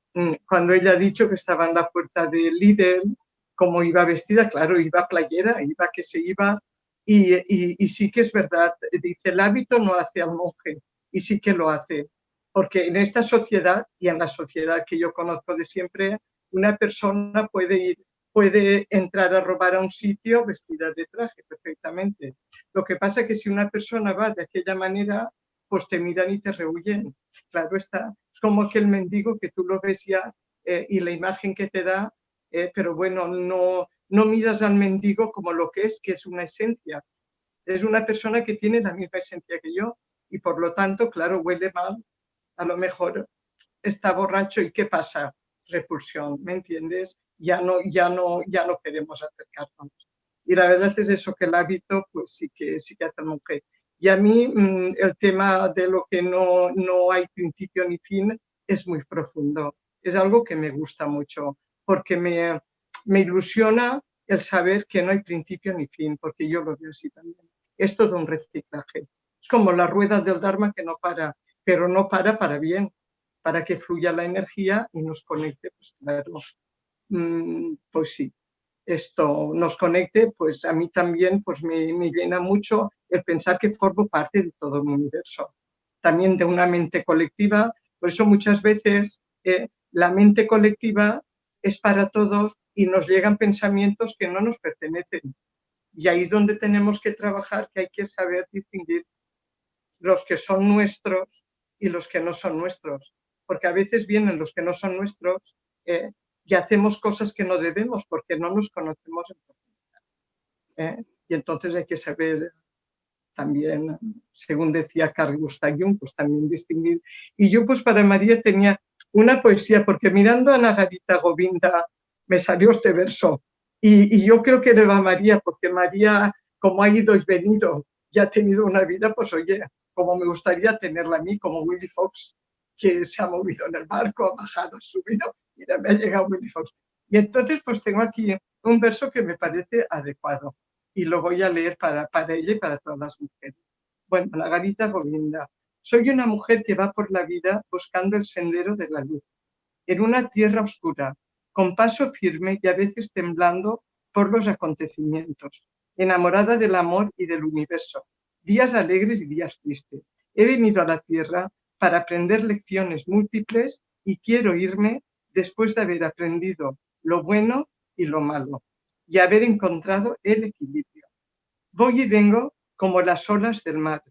Speaker 5: cuando ella ha dicho que estaba en la puerta del Lidl, cómo iba vestida, claro, iba playera, iba que se iba Y sí que es verdad, dice, el hábito no hace al monje, y sí que lo hace, porque en esta sociedad y en la sociedad que yo conozco de siempre, una persona puede entrar a robar a un sitio vestida de traje perfectamente. Lo que pasa es que si una persona va de aquella manera, pues te miran y te rehuyen. Claro está, es como aquel mendigo que tú lo ves ya y la imagen que te da, pero bueno, no miras al mendigo como lo que es una esencia. Es una persona que tiene la misma esencia que yo y por lo tanto, claro, huele mal, a lo mejor está borracho y ¿qué pasa? Repulsión, ¿me entiendes? Ya no queremos acercarnos. Y la verdad es eso, que el hábito pues sí que hace el monje. Y a mí el tema de lo que no hay principio ni fin es muy profundo. Es algo que me gusta mucho porque me ilusiona el saber que no hay principio ni fin, porque yo lo veo así también. Es todo un reciclaje. Es como la rueda del Dharma que no para, pero no para bien, para que fluya la energía y nos conecte, pues claro, pues sí, esto nos conecte, pues a mí también pues me llena mucho el pensar que formo parte de todo el universo, también de una mente colectiva. Por eso muchas veces la mente colectiva es para todos y nos llegan pensamientos que no nos pertenecen. Y ahí es donde tenemos que trabajar, que hay que saber distinguir los que son nuestros y los que no son nuestros. Porque a veces vienen los que no son nuestros y hacemos cosas que no debemos porque no nos conocemos en profundidad. Y entonces hay que saber también, según decía Carl Gustav Jung, pues también distinguir. Y yo pues para María tenía una poesía, porque mirando a Nagarita Govinda me salió este verso. Y yo creo que le va a María, porque María, como ha ido y venido y ha tenido una vida, pues oye, como me gustaría tenerla a mí, como Willy Fox, que se ha movido en el barco, ha bajado, ha subido, mira, me ha llegado Willy Fox. Y entonces pues tengo aquí un verso que me parece adecuado y lo voy a leer para ella y para todas las mujeres. Bueno, Nagarita Govinda. Soy una mujer que va por la vida buscando el sendero de la luz, en una tierra oscura, con paso firme y a veces temblando por los acontecimientos, enamorada del amor y del universo, días alegres y días tristes. He venido a la tierra para aprender lecciones múltiples y quiero irme después de haber aprendido lo bueno y lo malo y haber encontrado el equilibrio. Voy y vengo como las olas del mar.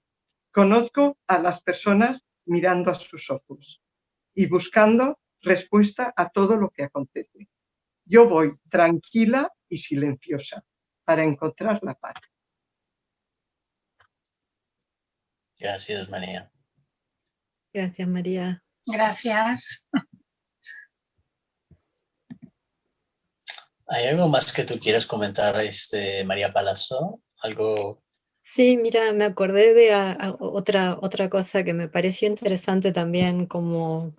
Speaker 5: Conozco a las personas mirando a sus ojos y buscando respuesta a todo lo que acontece. Yo voy tranquila y silenciosa para encontrar la paz.
Speaker 1: Gracias, María.
Speaker 2: Gracias, María.
Speaker 3: Gracias.
Speaker 1: ¿Hay algo más que tú quieras comentar, María Palazzo? ¿Algo?
Speaker 2: Sí, mira, me acordé de otra cosa que me pareció interesante también como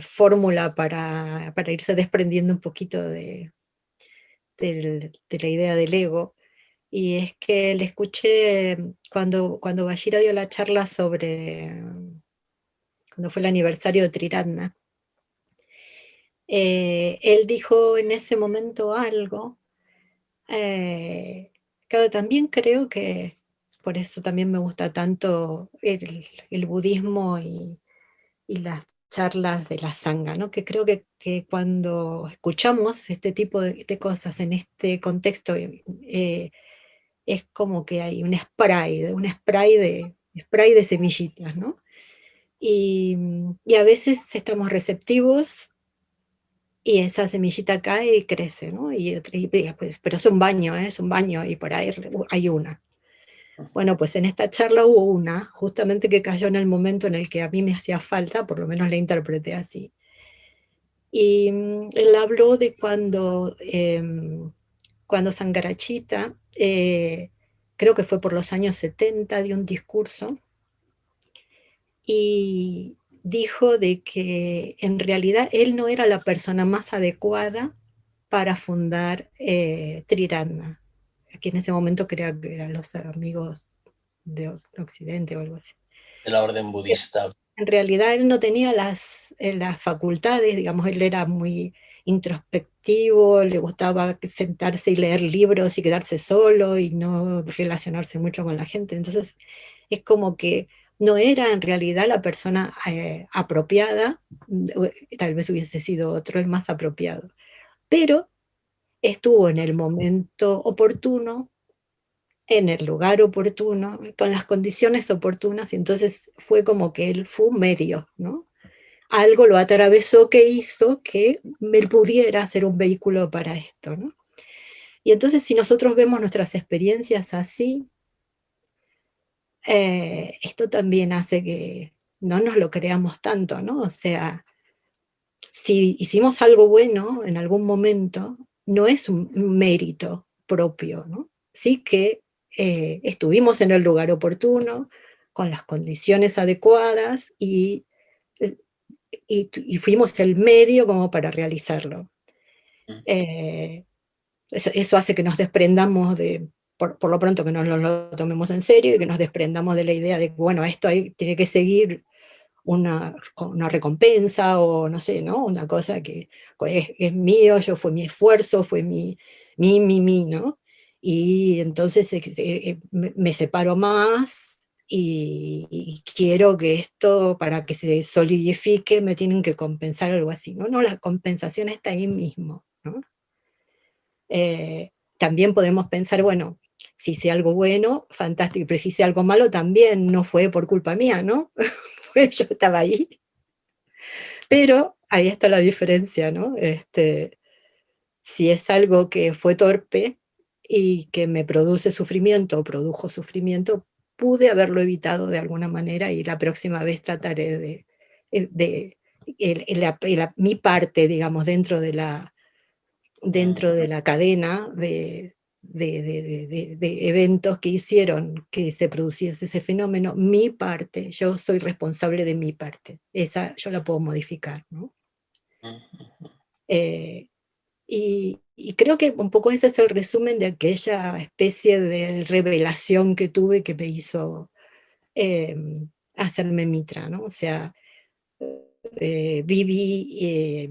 Speaker 2: fórmula para irse desprendiendo un poquito de la idea del ego. Y es que le escuché cuando Bashira dio la charla cuando fue el aniversario de Triratna. Él dijo en ese momento algo. Claro, también creo que por eso también me gusta tanto el budismo y las charlas de la sangha, ¿no? Que creo que cuando escuchamos este tipo de cosas en este contexto, es como que hay un spray de semillitas, ¿no? Y a veces estamos receptivos y esa semillita cae y crece, ¿no? Pues, pero es un baño, ¿eh? Es un baño y por ahí hay una. Bueno, pues en esta charla hubo una, justamente que cayó en el momento en el que a mí me hacía falta, por lo menos la interpreté así. Y él habló de cuando Sangarachita, creo que fue por los años 70, dio un discurso y dijo de que en realidad él no era la persona más adecuada para fundar Triratna, que en ese momento creía que eran los amigos de Occidente o algo así.
Speaker 1: De la orden budista.
Speaker 2: En realidad él no tenía las facultades, digamos, él era muy introspectivo, le gustaba sentarse y leer libros y quedarse solo y no relacionarse mucho con la gente. Entonces es como que no era en realidad la persona apropiada, tal vez hubiese sido otro el más apropiado, pero estuvo en el momento oportuno, en el lugar oportuno, con las condiciones oportunas, y entonces fue como que él fue un medio, ¿no? Algo lo atravesó que hizo que él pudiera ser un vehículo para esto, ¿no? Y entonces si nosotros vemos nuestras experiencias así, esto también hace que no nos lo creamos tanto, ¿no? O sea, si hicimos algo bueno en algún momento, no es un mérito propio, ¿no? Sí que estuvimos en el lugar oportuno, con las condiciones adecuadas y fuimos el medio como para realizarlo. Eso hace que nos desprendamos por lo pronto, que no lo tomemos en serio y que nos desprendamos de la idea de que, bueno, esto tiene que seguir una recompensa o no sé, ¿no? Una cosa que es mío, fue mi esfuerzo, fue mi, ¿no? Y entonces me separo más y quiero que esto, para que se solidifique, me tienen que compensar algo así, ¿no? No, la compensación está ahí mismo, ¿no? También podemos pensar, bueno, si hice algo bueno, fantástico, pero si hice algo malo también, no fue por culpa mía, ¿no? Yo estaba ahí. Pero ahí está la diferencia, ¿no? Si es algo que fue torpe y que me produce sufrimiento o produjo sufrimiento, pude haberlo evitado de alguna manera y la próxima vez trataré de mi parte, digamos, dentro de la cadena de eventos que hicieron que se produciese ese fenómeno, mi parte, yo soy responsable de mi parte, esa yo la puedo modificar, ¿no? Y creo que un poco ese es el resumen de aquella especie de revelación que tuve que me hizo hacerme mitra, ¿no? O sea, viví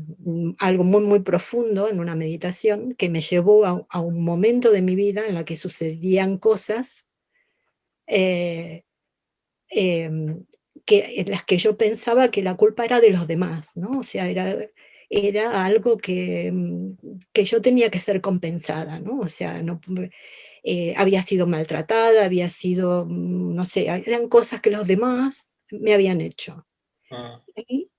Speaker 2: algo muy, muy profundo en una meditación que me llevó a un momento de mi vida en la que sucedían cosas eh, en las que yo pensaba que la culpa era de los demás, ¿no? O sea, era algo que yo tenía que ser compensada, ¿no? O sea, no, había sido maltratada, había sido, no sé, eran cosas que los demás me habían hecho. Y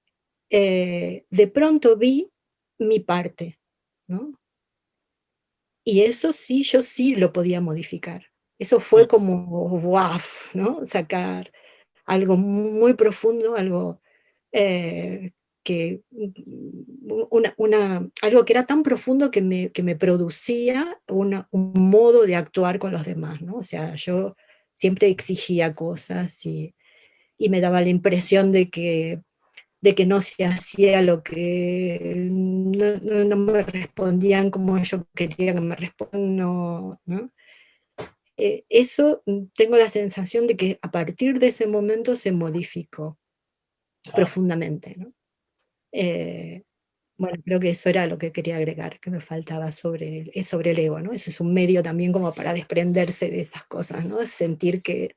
Speaker 2: de pronto vi mi parte, ¿no? Y eso sí, yo sí lo podía modificar. Eso fue como, wow, ¿no? Sacar algo muy profundo, algo que, algo que era tan profundo que me producía un modo de actuar con los demás, ¿no? O sea, yo siempre exigía cosas y me daba la impresión de que no se hacía lo que no me respondían como yo quería que me respondan, ¿no? Eso tengo la sensación de que a partir de ese momento se modificó profundamente, ¿no? Bueno, creo que eso era lo que quería agregar, que me faltaba sobre el ego, ¿no? Eso es un medio también como para desprenderse de esas cosas, ¿no? Sentir que,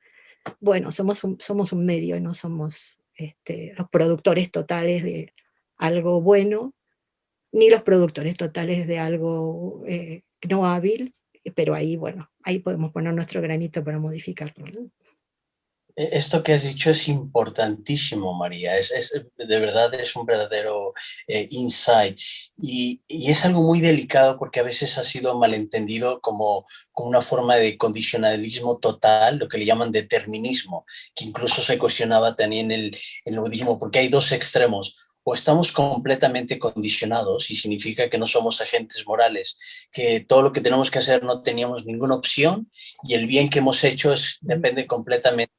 Speaker 2: bueno, somos un medio y no somos los productores totales de algo bueno, ni los productores totales de algo no hábil, pero ahí, bueno, ahí podemos poner nuestro granito para modificarlo, ¿no?
Speaker 1: Esto que has dicho es importantísimo, María. De verdad es un verdadero insight. Y es algo muy delicado porque a veces ha sido malentendido como una forma de condicionalismo total, lo que le llaman determinismo, que incluso se cuestionaba también en el budismo, porque hay dos extremos. O estamos completamente condicionados y significa que no somos agentes morales, que todo lo que tenemos que hacer no teníamos ninguna opción y el bien que hemos hecho depende completamente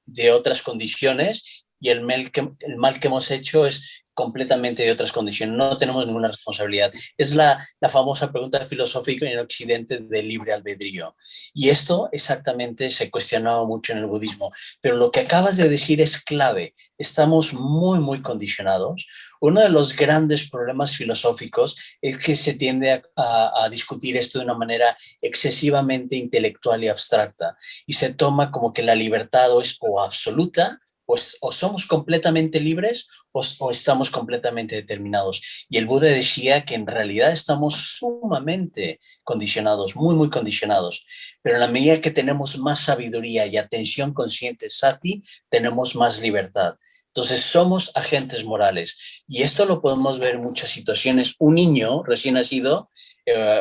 Speaker 1: de otras condiciones y el mal que hemos hecho es completamente de otras condiciones, no tenemos ninguna responsabilidad. Es la famosa pregunta filosófica en Occidente del libre albedrío. Y esto exactamente se cuestionaba mucho en el budismo. Pero lo que acabas de decir es clave. Estamos muy, muy condicionados. Uno de los grandes problemas filosóficos es que se tiende a discutir esto de una manera excesivamente intelectual y abstracta. Y se toma como que la libertad es o absoluta, pues o somos completamente libres o estamos completamente determinados. Y el Buda decía que en realidad estamos sumamente condicionados, muy, muy condicionados. Pero en la medida que tenemos más sabiduría y atención consciente, sati, tenemos más libertad. Entonces somos agentes morales. Y esto lo podemos ver en muchas situaciones. Un niño recién nacido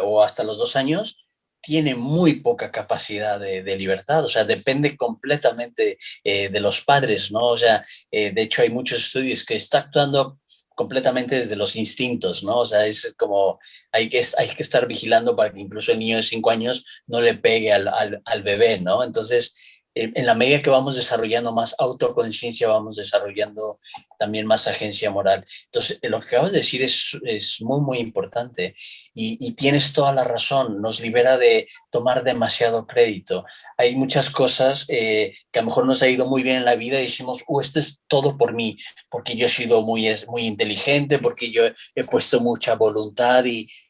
Speaker 1: o hasta los 2 años tiene muy poca capacidad de libertad, o sea, depende completamente de los padres, ¿no? O sea, de hecho hay muchos estudios que está actuando completamente desde los instintos, ¿no? O sea, es como hay que estar vigilando para que incluso el niño de 5 años no le pegue al bebé, ¿no? Entonces, en la medida que vamos desarrollando más autoconciencia, vamos desarrollando también más agencia moral. Entonces, lo que acabas de decir es muy, muy importante y tienes toda la razón, nos libera de tomar demasiado crédito. Hay muchas cosas que a lo mejor nos ha ido muy bien en la vida y decimos, esto es todo por mí, porque yo he sido muy inteligente, porque yo he puesto mucha voluntad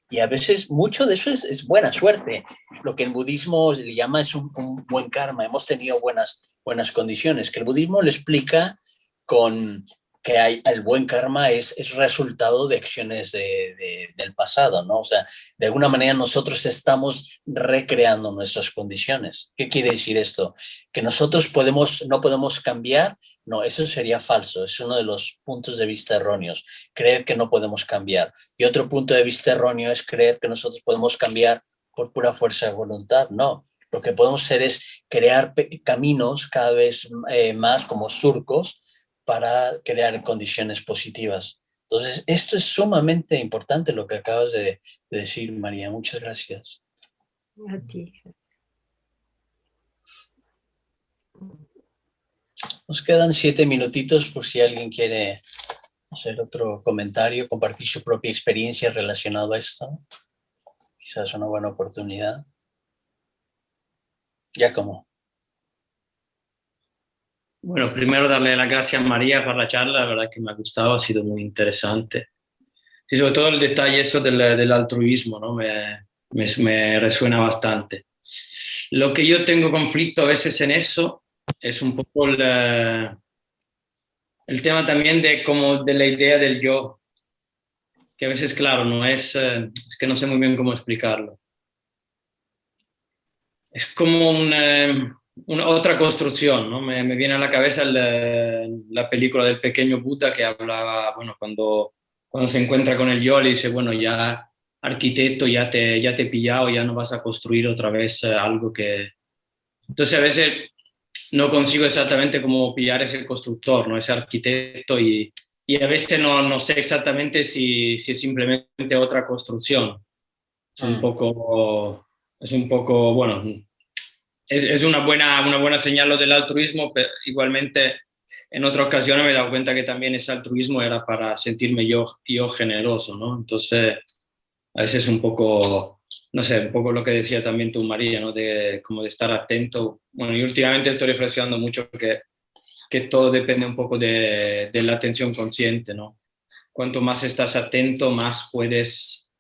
Speaker 1: y a veces mucho de eso es buena suerte. Lo que el budismo le llama es un buen karma. Hemos tenido buenas condiciones, que el budismo le explica con que el buen karma es resultado de acciones del pasado, ¿no? O sea, de alguna manera nosotros estamos recreando nuestras condiciones. ¿Qué quiere decir esto? Que nosotros no podemos cambiar. No, eso sería falso. Es uno de los puntos de vista erróneos. Creer que no podemos cambiar. Y otro punto de vista erróneo es creer que nosotros podemos cambiar por pura fuerza de voluntad. No. Lo que podemos hacer es crear caminos cada vez más como surcos para crear condiciones positivas. Entonces, esto es sumamente importante lo que acabas de decir, María. Muchas gracias.
Speaker 2: A ti.
Speaker 1: Nos quedan 7 minutitos por si alguien quiere hacer otro comentario, compartir su propia experiencia relacionada a esto. Quizás una buena oportunidad. Giacomo.
Speaker 6: Bueno, primero darle las gracias a María por la charla, la verdad que me ha gustado, ha sido muy interesante. Y sobre todo el detalle eso del altruismo, ¿no? Me resuena bastante. Lo que yo tengo conflicto a veces en eso es un poco el tema también de la idea del yo, que a veces, claro, no es que no sé muy bien cómo explicarlo. Es como una otra construcción, ¿no? Me viene a la cabeza la película del pequeño Buda que hablaba, bueno, cuando se encuentra con el yo, le dice, bueno, ya arquitecto, ya te he pillado, ya no vas a construir otra vez algo que... Entonces a veces no consigo exactamente cómo pillar ese constructor, ¿no? Ese arquitecto y a veces no sé exactamente si es simplemente otra construcción. Es un poco, bueno, es una buena señal lo del altruismo, pero igualmente en otra ocasión me he dado cuenta que también ese altruismo era para sentirme yo generoso, ¿no? Entonces, a veces es un poco, no sé, un poco lo que decía también tú, María, ¿no? Como de estar atento. Bueno, y últimamente estoy reflexionando mucho que todo depende un poco de la atención consciente, ¿no? Cuanto más estás atento, más puedes,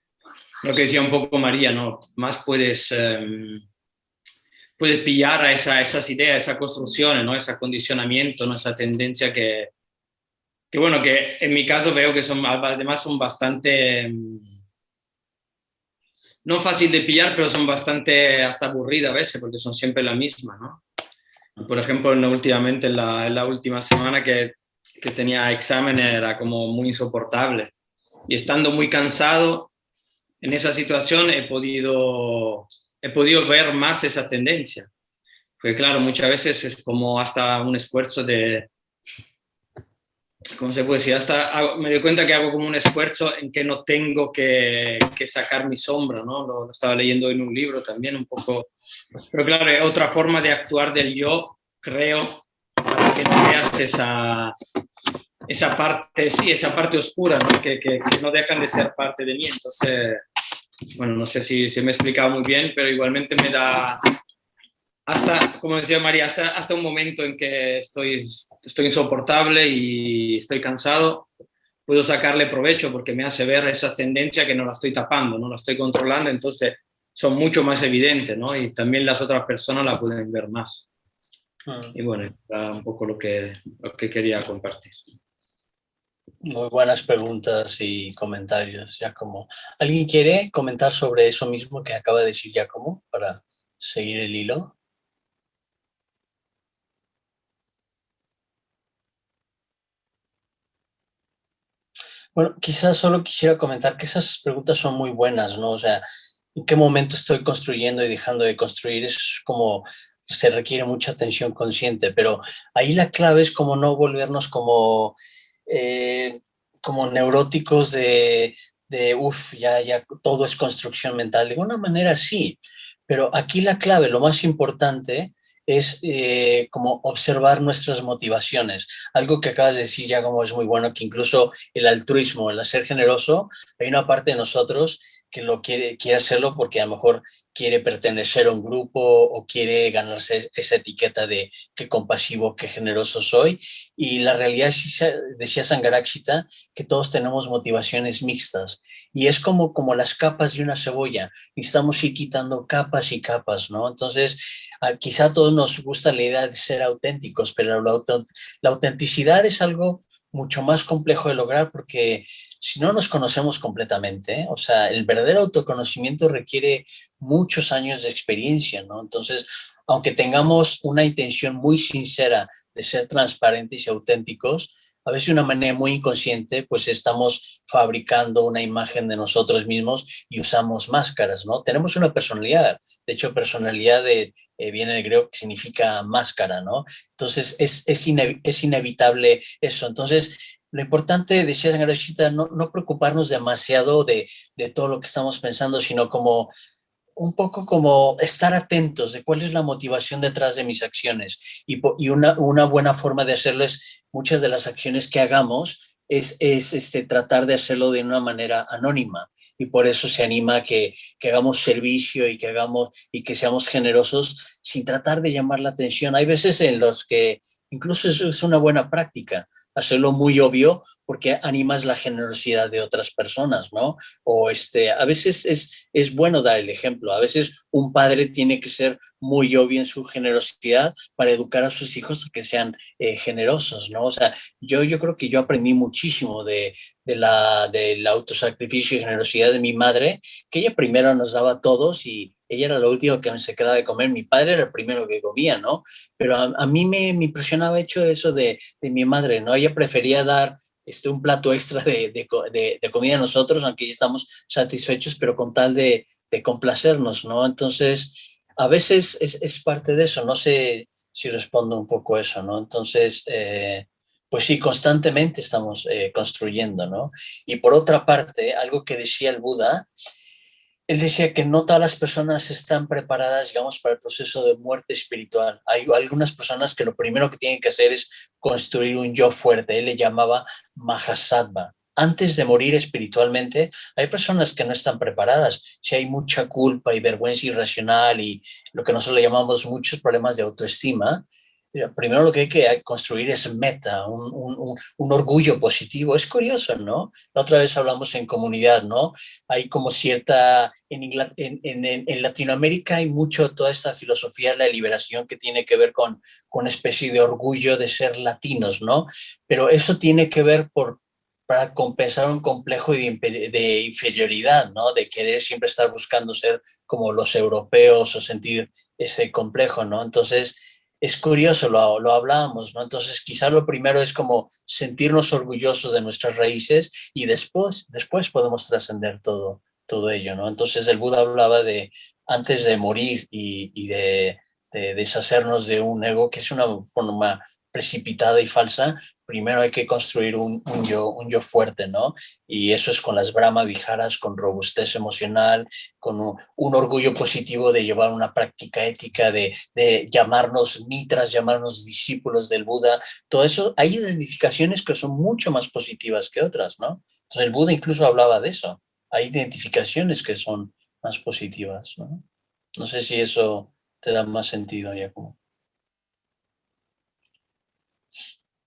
Speaker 6: lo que decía un poco María, ¿no? Más puedes pillar a esas ideas, esas construcciones, ¿no? Ese acondicionamiento, ¿no? Esa tendencia que bueno, que en mi caso veo que además son bastante, no fácil de pillar, pero son bastante hasta aburridas a veces, porque son siempre la misma, ¿no? Por ejemplo, últimamente, en la última semana que tenía examen era como muy insoportable. Y estando muy cansado, en esa situación he podido ver más esa tendencia. Porque claro, muchas veces es como hasta un esfuerzo de... ¿Cómo se puede decir? Hasta me doy cuenta que hago como un esfuerzo en que no tengo que sacar mi sombra, ¿no? Lo estaba leyendo en un libro también un poco. Pero claro, es otra forma de actuar del yo, creo, para que no veas esa parte, sí, esa parte oscura, ¿no? Que no dejan de ser parte de mí. Entonces, bueno, no sé si me he explicado muy bien, pero igualmente me da, hasta, como decía María, hasta un momento en que estoy insoportable y estoy cansado, puedo sacarle provecho porque me hace ver esas tendencias que no las estoy tapando, no las estoy controlando, entonces son mucho más evidentes, ¿no? Y también las otras personas la pueden ver más. Y bueno, era un poco lo que quería compartir.
Speaker 1: Muy buenas preguntas y comentarios, Giacomo. ¿Alguien quiere comentar sobre eso mismo que acaba de decir Giacomo para seguir el hilo? Bueno, quizás solo quisiera comentar que esas preguntas son muy buenas, ¿no? O sea, ¿en qué momento estoy construyendo y dejando de construir? Es como, se requiere mucha atención consciente, pero ahí la clave es como no volvernos como neuróticos ya todo es construcción mental. De alguna manera sí, pero aquí la clave, lo más importante es como observar nuestras motivaciones. Algo que acabas de decir ya como es muy bueno, que incluso el altruismo, el ser generoso, hay una parte de nosotros que lo quiere hacerlo porque a lo mejor quiere pertenecer a un grupo o quiere ganarse esa etiqueta de qué compasivo, qué generoso soy. Y la realidad es, decía Sangharakshita, que todos tenemos motivaciones mixtas. Y es como las capas de una cebolla. Necesitamos ir quitando capas y capas, ¿no? Entonces, quizá a todos nos gusta la idea de ser auténticos, pero la autenticidad es algo mucho más complejo de lograr porque si no nos conocemos completamente, o sea, el verdadero autoconocimiento requiere muchos años de experiencia, ¿no? Entonces, aunque tengamos una intención muy sincera de ser transparentes y auténticos, a veces de una manera muy inconsciente, pues estamos fabricando una imagen de nosotros mismos y usamos máscaras, ¿no? Tenemos una personalidad, de hecho, personalidad viene del griego que significa máscara, ¿no? Entonces, es inevitable eso. Entonces, lo importante, decía Sangharakshita, no preocuparnos demasiado de todo lo que estamos pensando, sino como un poco como estar atentos de cuál es la motivación detrás de mis acciones. Y una buena forma de hacerlo es muchas de las acciones que hagamos es tratar de hacerlo de una manera anónima. Y por eso se anima que hagamos servicio y que seamos generosos sin tratar de llamar la atención. Hay veces en los que incluso eso es una buena práctica, hacerlo muy obvio porque animas la generosidad de otras personas, ¿no? O a veces es bueno dar el ejemplo. A veces un padre tiene que ser muy obvio en su generosidad para educar a sus hijos a que sean generosos, ¿no? O sea, yo creo que yo aprendí muchísimo del autosacrificio y generosidad de mi madre, que ella primero nos daba a todos y ella era lo último que se quedaba de comer. Mi padre era el primero que comía, ¿no? Pero a mí me impresionaba hecho eso de mi madre, ¿no? Ella prefería dar un plato extra de comida a nosotros, aunque ya estamos satisfechos, pero con tal de complacernos, ¿no? Entonces, a veces es parte de eso, no sé si respondo un poco eso, ¿no? Entonces, pues sí, constantemente estamos construyendo, ¿no? Y por otra parte, algo que decía el Buda, él decía que no todas las personas están preparadas, digamos, para el proceso de muerte espiritual. Hay algunas personas que lo primero que tienen que hacer es construir un yo fuerte. Él le llamaba Mahasattva. Antes de morir espiritualmente, hay personas que no están preparadas. Si hay mucha culpa y vergüenza irracional y lo que nosotros le llamamos muchos problemas de autoestima, primero lo que hay que construir es meta, un orgullo positivo. Es curioso, ¿no? La otra vez hablamos en comunidad, ¿no? Hay como cierta, en Latinoamérica hay mucho toda esta filosofía de la liberación que tiene que ver con una especie de orgullo de ser latinos, ¿no? Pero eso tiene que ver para compensar un complejo de inferioridad, ¿no? De querer siempre estar buscando ser como los europeos o sentir ese complejo, ¿no? Entonces, es curioso, lo hablábamos, ¿no? Entonces, quizás lo primero es como sentirnos orgullosos de nuestras raíces y después podemos trascender todo ello, ¿no? Entonces, el Buda hablaba de antes de morir y de deshacernos de un ego, que es una forma precipitada y falsa. Primero hay que construir un yo fuerte, ¿no? Y eso es con las Brahma Viharas, con robustez emocional, con un orgullo positivo de llevar una práctica ética, de llamarnos mitras, llamarnos discípulos del Buda. Todo eso, hay identificaciones que son mucho más positivas que otras, ¿no? Entonces el Buda incluso hablaba de eso. Hay identificaciones que son más positivas, ¿no? No sé si eso te da más sentido, Giacomo.